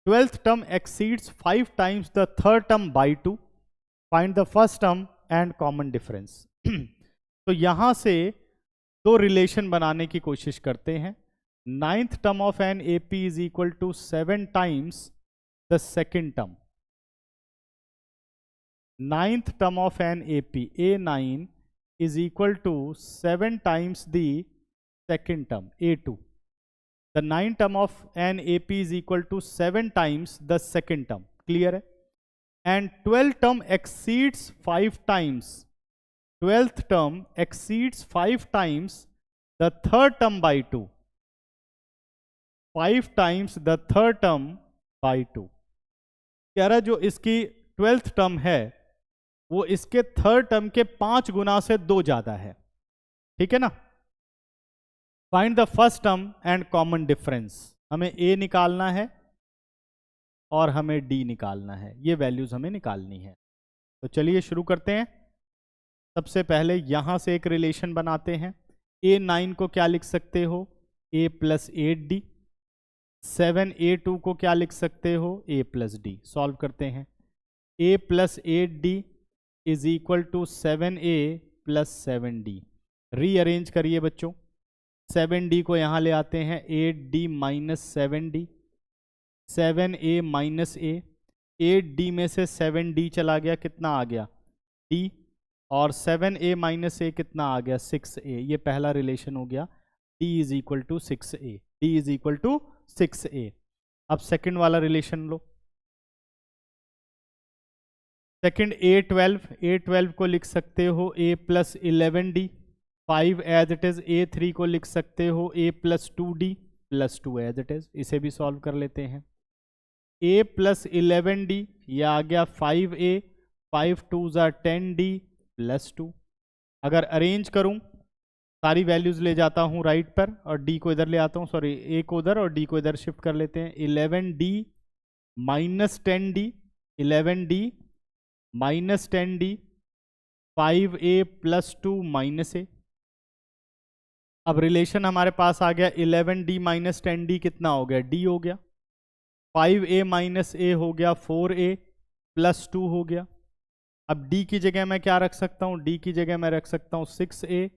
12th term exceeds 5 times the third term by 2, find the first term and common difference. तो यहां से दो रिलेशन बनाने की कोशिश करते हैं। 9th term of an AP is equal to 7 times the second term. 9th term of an AP, A9, is equal to 7 times the second term, A2. The 9th term of an AP is equal to 7 times the second term, clear है। And 12th term exceeds 5 times, 12th term exceeds 5 times the third term by 2, 5 times the third term by 2। कह रहा जो इसकी 12th term है वो इसके थर्ड टर्म के 5 गुना से 2 ज्यादा है, ठीक है ना। Find the first term and common difference. हमें A निकालना है और हमें D निकालना है, ये वैल्यूज हमें निकालनी है। तो चलिए शुरू करते हैं। सबसे पहले यहाँ से एक रिलेशन बनाते हैं। A9 को क्या लिख सकते हो, A प्लस 8D। 7A2 को क्या लिख सकते हो, A प्लस D। सॉल्व करते हैं। A plus 8D is equal to 7A plus 7D। Rearrange करिए बच्चों, 7D को यहाँ ले आते हैं, 8D minus 7D, 7A minus A, 8D में से 7D चला गया, कितना आ गया D, और 7A माइनस A कितना आ गया 6A। ये पहला रिलेशन हो गया, D is equal to 6A, D is equal to 6A। अब सेकंड वाला रिलेशन लो, सेकंड A12 को लिख सकते हो A plus 11D। 5 as it is, A3 को लिख सकते हो A plus 2D plus 2 as it is. इसे भी सॉल्व कर लेते हैं। A प्लस 11D, ये आ गया 5A, 5 2 ज़ा 10D प्लस 2। अगर अरेंज करूं, सारी वैल्यूज ले जाता हूं राइट पर और D को इधर ले आता हूं, सॉरी A को उधर और D को इधर शिफ्ट कर लेते हैं। 11D minus 10D, 11D minus 10D, 5A plus 2 minus A। अब रिलेशन हमारे पास आ गया 11D माइनस 10D कितना हो गया, D हो गया। 5A माइनस A हो गया 4A प्लस 2 हो गया। अब D की जगह मैं क्या रख सकता हूँ, D की जगह मैं रख सकता हूँ 6A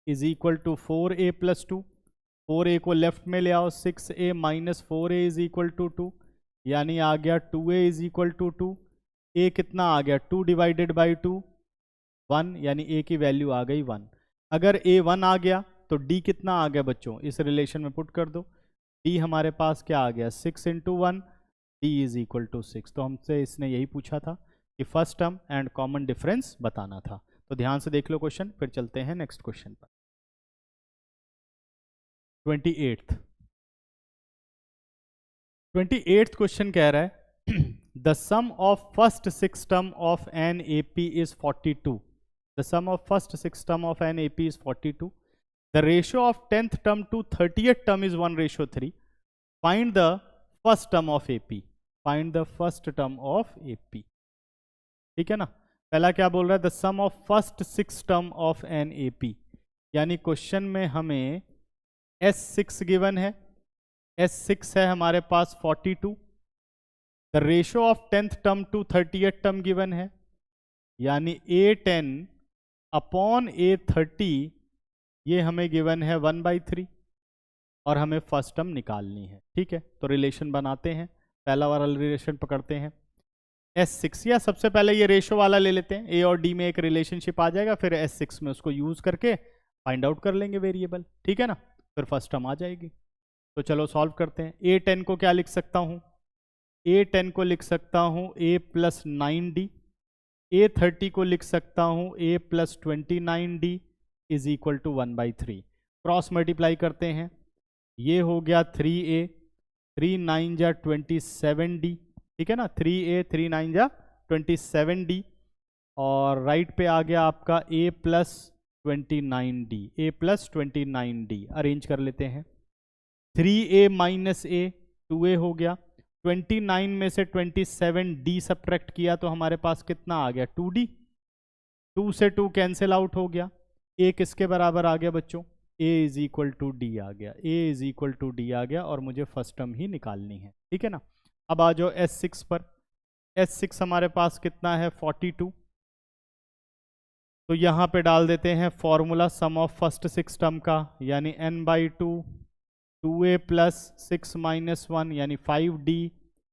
is equal to 4A plus 2। 4A को लेफ्ट में ले आओ, 6A minus 4A is equal to 2, यानी आ गया 2A is equal to 2। A कितना आ गया, 2 डिवाइडेड बाई 2 1, यानी A की वैल्यू आ गई 1। अगर A 1 आ गया तो D कितना आ गया बच्चों, इस रिलेशन में पुट कर दो। D हमारे पास क्या आ गया, 6 into 1, D is equal to 6। तो हमसे इसने यही पूछा था कि first term and common difference बताना था। तो ध्यान से देख लो क्वेश्चन, फिर चलते हैं नेक्स्ट क्वेश्चन पर। 28th क्वेश्चन कह रहा है the sum of first 6 term of an AP is 42। The sum of first 6 term of an AP is 42। The ratio of 10th term to 30th term is 1:3. Find the first term of AP. Find the first term of AP. ठीक है ना, पहला क्या बोल रहा है, the sum of first 6 term of an AP, यानी क्वेश्चन में हमें S6 गिवन है, S6 है हमारे पास 42। The ratio of 10th term to 30th term given है, यानी A10 अपॉन A30 ये हमें गिवन है 1/3 और हमें फर्स्ट टर्म निकालनी है। ठीक है, तो रिलेशन बनाते हैं। पहला वाला रिलेशन पकड़ते हैं S6, या सबसे पहले ये रेशो वाला ले लेते हैं, A और D में एक रिलेशनशिप आ जाएगा, फिर S6 में उसको यूज करके फाइंड आउट कर लेंगे वेरिएबल। ठीक है ना, फिर फर्स्ट टर्म आ जाएगी। तो चलो सॉल्व करते हैं। A10 को क्या लिख सकता हूँ, A10 को लिख सकता हूँ A प्लस 9D। A30 को लिख सकता हूँ A plus 29D is equal to 1/3। Cross multiply करते हैं, ये हो गया 3A, 3 9 जा 27D। ठीक है ना, 3A 3 9 जा 27D, और राइट पे आ गया आपका A plus 29D, A plus 29D। Arrange कर लेते हैं। 3A माइनस A 2A हो गया, 29 में से 27D सब्ट्रैक्ट किया तो हमारे पास कितना आ गया 2D। 2 से 2 कैंसिल आउट हो गया, A किसके बराबर आ गया बच्चों, A is equal to D आ गया, A is equal to D आ गया, और मुझे फर्स्ट टर्म ही निकालनी है। ठीक है ना, अब आ जाओ S6 पर। S6 हमारे पास कितना है 42। तो यहाँ पे डाल देते हैं formula some of first 6 term का, यानी n/2 2A प्लस 6 माइनस 1 यानी 5D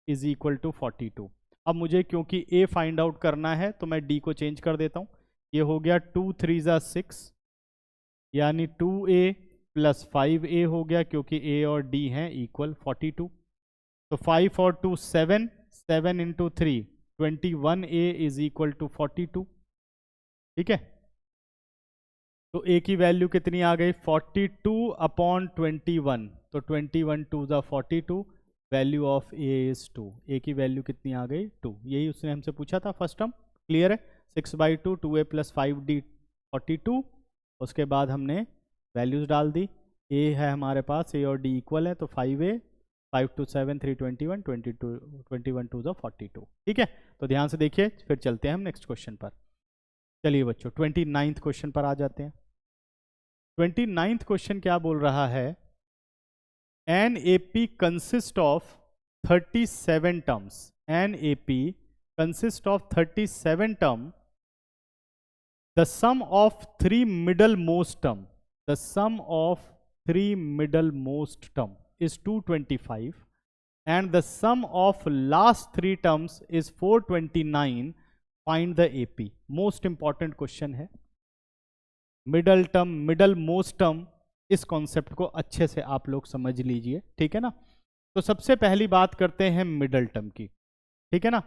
इज इक्वल टू 42। अब मुझे क्योंकि A फाइंड आउट करना है तो मैं D को चेंज कर देता हूँ। ये हो गया 2 3 ज़ा 6, यानी 2A प्लस 5A हो गया, क्योंकि A और D हैं इक्वल 42। तो 5 और 2 7, 7 into 3 21A is equal to 42। ठीक है, तो A की वैल्यू कितनी आ गई 42 अपॉन 21, तो 21 2 ज़ा 42, value of A is 2। A की वैल्यू कितनी आ गई 2, यही उसने हमसे पूछा था फर्स्ट टर्म। क्लियर है, 6/2 2A प्लस 5D 42। उसके बाद हमने वैल्यूज डाल दी। A है हमारे पास, A और D इक्वल है, तो 5A 5 2 7 3 21 21 2 ज़ा 42। ठीक है, तो ध्यान से देखिए, फिर चलते हैं हम नेक्स्ट क्वेश्चन पर। चलिए बच्चों 29th क्वेश्चन पर आ जाते हैं। 29th क्वेश्चन क्या बोल रहा है, an AP consist of 37 terms, an AP consist of 37 term, the sum of three middlemost term, the sum of three middlemost term is 225 and the sum of last three terms is 429. Find the AP. Most important question है, middle term middle most term, इस कॉन्सेप्ट को अच्छे से आप लोग समझ लीजिए, ठीक है ना। तो सबसे पहली बात करते हैं मिडल टर्म की, ठीक है ना।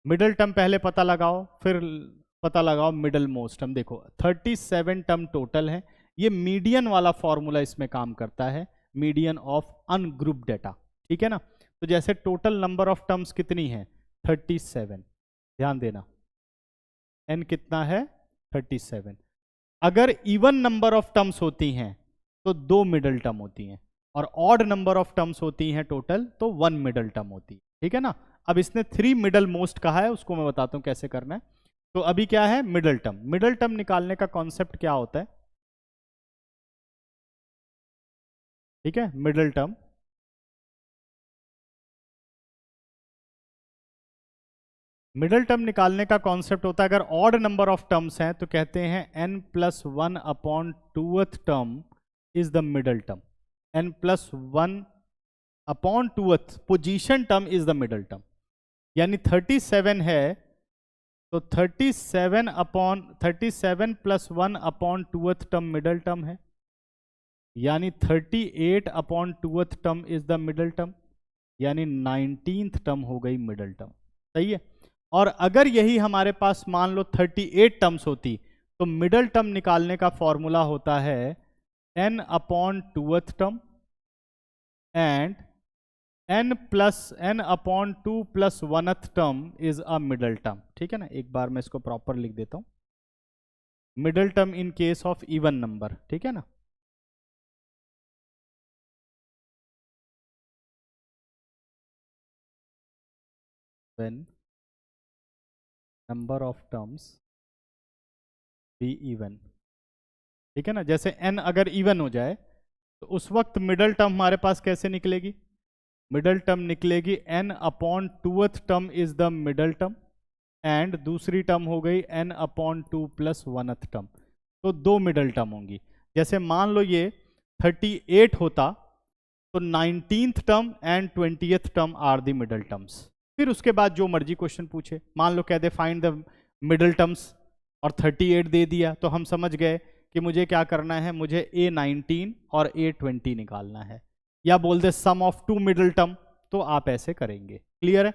मिडल टर्म पहले पता लगाओ, फिर पता लगाओ मिडल मोस्ट टर्म। देखो 37 टर्म टोटल है, ये मीडियन वाला फॉर्मूला इसमें काम करता है, मीडियन ऑफ अनग्रुप डेटा, ठीक है ना। तो जैसे टोटल नंबर ऑफ टर्म्स कितनी है 37, ध्यान देना एन कितना है 37। अगर इवन नंबर ऑफ टर्म्स होती हैं तो 2 मिडल टर्म होती हैं, और ऑड नंबर ऑफ टर्म्स होती हैं टोटल तो 1 मिडल टर्म होती है, ठीक है ना। अब इसने 3 मिडल मोस्ट कहा है, उसको मैं बताता हूं कैसे करना है। तो अभी क्या है मिडल टर्म, मिडल टर्म निकालने का कॉन्सेप्ट क्या होता है, ठीक है। मिडल टर्म, मिडल टर्म निकालने का कॉन्सेप्ट होता है, अगर ऑड नंबर ऑफ टर्म्स हैं तो कहते हैं n+1 upon 2th term is the middle term, n+1 upon 2th position term is the middle term. यानी 37 है तो 37 + 1 upon 2th term middle term है, यानी 38 upon 2th term is the middle term, यानी 19th टर्म हो गई मिडल टर्म, सही है। और अगर यही हमारे पास मान लो 38 टर्म्स होती तो मिडल टर्म निकालने का फॉर्मूला होता है n upon 2th term and n upon 2 + 1th term is a middle term, ठीक है ना। एक बार मैं इसको प्रॉपर लिख देता हूं, middle term in case of even number, ठीक है ना। when number of terms be even, ठीक है ना। जैसे n अगर इवन हो जाए तो उस वक्त मिडल टर्म हमारे पास कैसे निकलेगी, मिडल टर्म निकलेगी n upon 2th term is the middle term and दूसरी टर्म हो गई n अपॉन 2 + 1th टर्म, तो 2 मिडल टर्म होंगी। जैसे मान लो ये 38 होता तो 19th term and 20th term are the middle terms. फिर उसके बाद जो मर्जी क्वेश्चन पूछे, मान लो कह they find the middle terms और 38 दे दिया, तो हम समझ गए कि मुझे क्या करना है, मुझे A19 और A20 निकालना है। या बोल दे सम ऑफ 2 मिडल टर्म, तो आप ऐसे करेंगे, क्लियर है,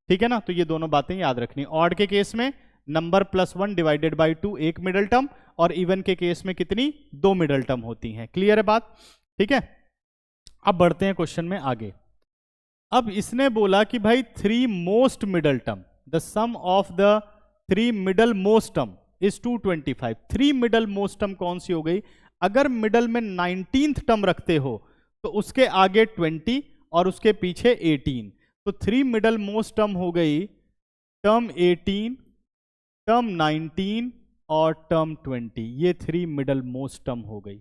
ठीक है ना। तो ये दोनों बातें याद रखनी। ऑड के केस में नंबर +1 डिवाइडेड बाई 2 एक मिडल टर्म, और इवन के केस में कितनी 2 मिडल टर्म होती हैं, क्लियर है बात, ठीक है। अब बढ़ते हैं क्वेश्चन में आगे। अब इसने बोला कि भाई 3 most middle term, the sum of the 3 middle most term is 225। 3 middle most term कौन सी हो गई, अगर मिडल में 19th टर्म रखते हो तो उसके आगे 20 और उसके पीछे 18, तो 3 मिडल मोस्ट टर्म हो गई टर्म 18, टर्म 19 और टर्म 20, ये 3 मिडल मोस्ट टर्म हो गई।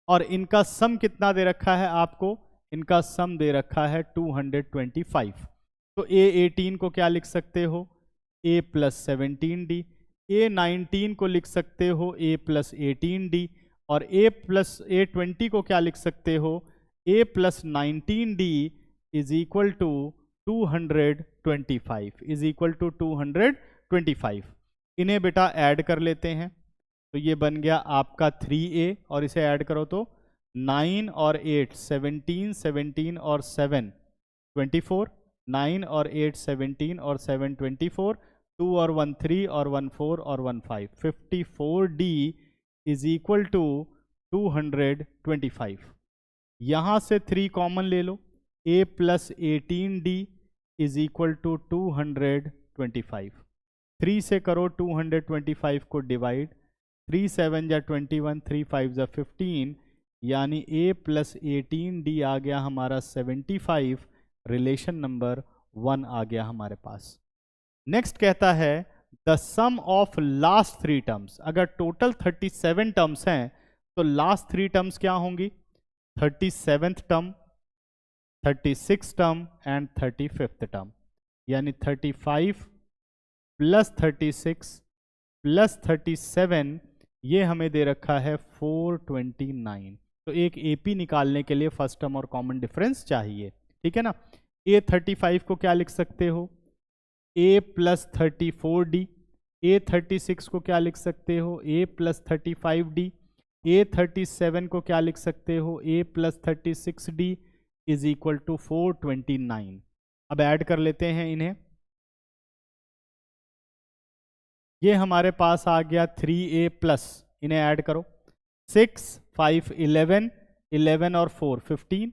और इनका सम कितना दे रखा है आपको, इनका सम दे रखा है 225। तो A18 को क्या लिख सकते हो, A + 17D, A19 को लिख सकते हो A + 18D, और A20 को क्या लिख सकते हो, A + 19D is equal to 225, is equal to 225। इन्हें बेटा ऐड कर लेते हैं, तो ये बन गया आपका 3A, और इसे ऐड करो तो 9 और 8 17, 17 और 7 24, 9 और 8 17 और 7 24, 2 और 1 3 और 1 4 और 1 5, 54D इज इक्वल टू 225। यहाँ से 3 कॉमन ले लो, A + 18D is equal to 225। 3 से करो 225 को डिवाइड, 3 7 जा 21, 3 5 जा 15, यानी A + 18D आ गया हमारा 75, रिलेशन नंबर 1 आ गया हमारे पास। नेक्स्ट कहता है the sum of last 3 terms, अगर टोटल 37 टर्म्स हैं तो लास्ट 3 टर्म्स क्या होंगी? 37th term, 36th term and 35th term, यानी 35 प्लस 36 प्लस 37, ये हमें दे रखा है 429। तो एक एपी निकालने के लिए फर्स्ट टर्म और कॉमन डिफरेंस चाहिए, ठीक है ना। ए 35 को क्या लिख सकते हो? A plus 34d। ए 36 को क्या लिख सकते हो? A plus 35d। ए 37 को क्या लिख सकते हो? A plus 36d is equal to 429। अब ऐड कर लेते हैं इन्हें। ये हमारे पास आ गया 3a प्लस, इन्हें ऐड करो। 6 5 11, 11 और 4 15,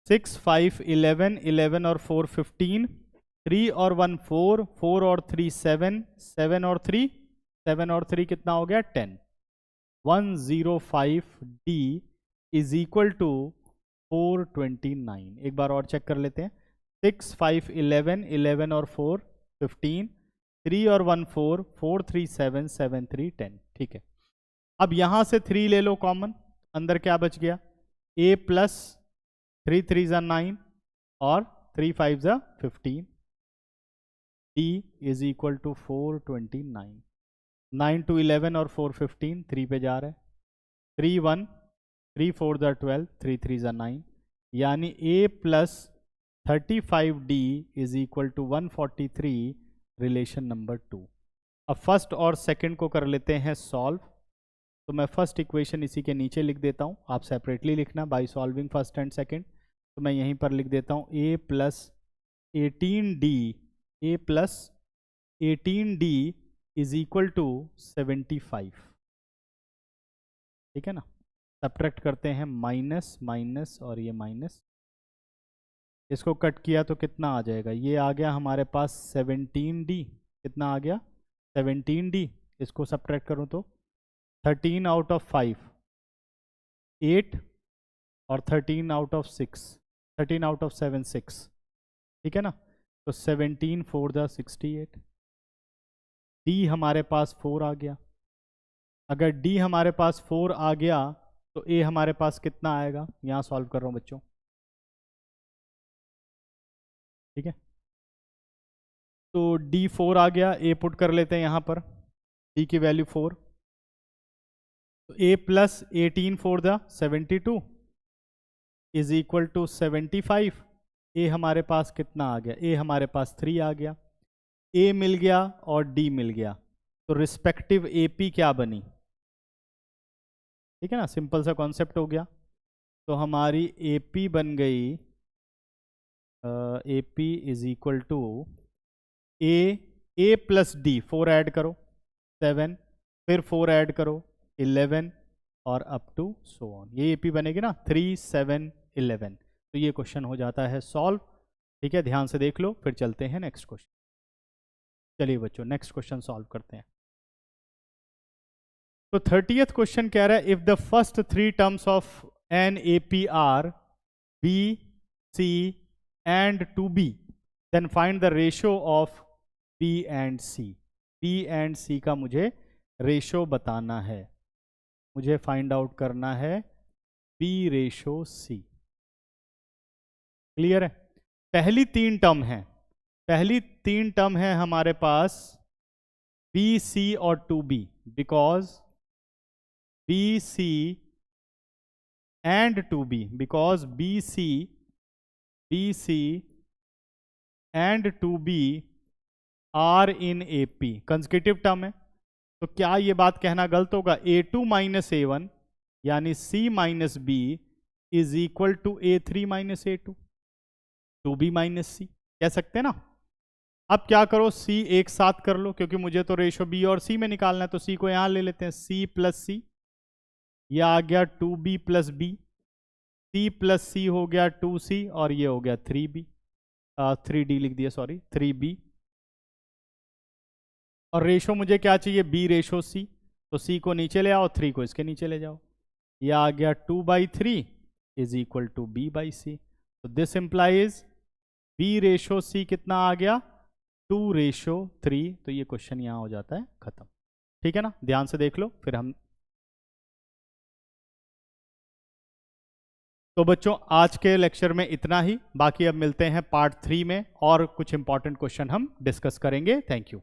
6 5 11, 11 और 4 15, 3 और 1 4, 4 और 3 7, 7 और 3, 7 और 3 कितना हो गया? 10। 105d is equal to 429। एक बार और चेक कर लेते हैं। 6 5 11, 11 और 4 15, 3 और 1 4, 4 3 7, 7 3 10, ठीक है। अब यहां से 3 ले लो कॉमन, अंदर क्या बच गया? a प्लस 3 3 ज़ा 9 और 3 5 ज़ा 15, d इज इक्वल टू 429। 9 2 11 और 4 15, 3 पे जा रहा है। 3 1, 3 4 ज़ा 12, 3 3 ज़ा 9, यानी a plus 35d is equal to 143, relation number 2। अब फर्स्ट और सेकंड को कर लेते हैं सॉल्व। तो मैं फर्स्ट इक्वेशन इसी के नीचे लिख देता हूँ, आप सेपरेटली लिखना by solving first and second. तो मैं यहीं पर लिख देता हूँ a plus 18d, a plus 18d is equal to 75, ठीक है ना। सब्ट्रैक्ट करते हैं, माइनस माइनस और ये माइनस, इसको कट किया तो कितना आ जाएगा? ये आ गया हमारे पास 17d। कितना आ गया? 17d। इसको सब्ट्रैक्ट करूँ तो 13 आउट ऑफ 5 8, और 13 आउट ऑफ 6, 13 आउट ऑफ 7 6, ठीक है ना। तो 17 4 द 68, d हमारे पास 4 आ गया। अगर d हमारे पास 4 आ गया तो a हमारे पास कितना आएगा? यहाँ सॉल्व कर रहा हूँ बच्चों, ठीक है। तो d 4 आ गया, a पुट कर लेते हैं यहाँ पर, d की वैल्यू 4। तो a प्लस 18 4 द 72 इज इक्वल टू 75। a हमारे पास कितना आ गया? a हमारे पास 3 आ गया। a मिल गया और d मिल गया, तो रिस्पेक्टिव AP क्या बनी? ठीक है ना, सिंपल सा कॉन्सेप्ट हो गया। तो हमारी AP बन गई, AP is equal to a plus d, 4 add करो 7, फिर 4 ऐड करो 11 और अप टू सो ऑन, ये AP बनेगी ना 3 7 11। तो ये क्वेश्चन हो जाता है सॉल्व, ठीक है। ध्यान से देख लो, फिर चलते हैं नेक्स्ट क्वेश्चन। चलिए बच्चों नेक्स्ट क्वेश्चन सॉल्व करते हैं। तो 30th क्वेश्चन कह रहा है if the first 3 terms of an AP are B C and 2B then find the ratio of B and C। B and C का मुझे रेशो बताना है, मुझे फाइंड आउट करना है B रेशो C। क्लियर है? पहली 3 टर्म है, पहली 3 टर्म है हमारे पास B C और 2B, because BC and 2B, because BC and 2B are in AP, consecutive term है। तो क्या ये बात कहना गलत होगा? A2 माइनस A1 यानी C minus B is equal to A3 minus A2, 2B minus C, कह सकते हैं ना। अब क्या करो, C एक साथ कर लो, क्योंकि मुझे तो रेशो B और C में निकालना है, तो C को यहां ले लेते हैं, C प्लस C, यह आ गया 2B plus B, C plus C हो गया 2C, और ये हो गया 3B, 3D लिख दिया, सॉरी 3B। और रेशो मुझे क्या चाहिए? B रेशो C, तो C को नीचे ले आओ, 3 को इसके नीचे ले जाओ, यह आ गया 2/3 इज इक्वल टू B/C। तो this implies B ratio C कितना आ गया? 2:3, तो ये क्वेश्चन यहाँ हो जाता है खत्म। ठीक है ना, ध्यान से देख लो फिर हम। तो बच्चों आज के लेक्चर में इतना ही, बाकी अब मिलते हैं पार्ट 3 में और कुछ इंपॉर्टेंट क्वेश्चन हम डिस्कस करेंगे। Thank you.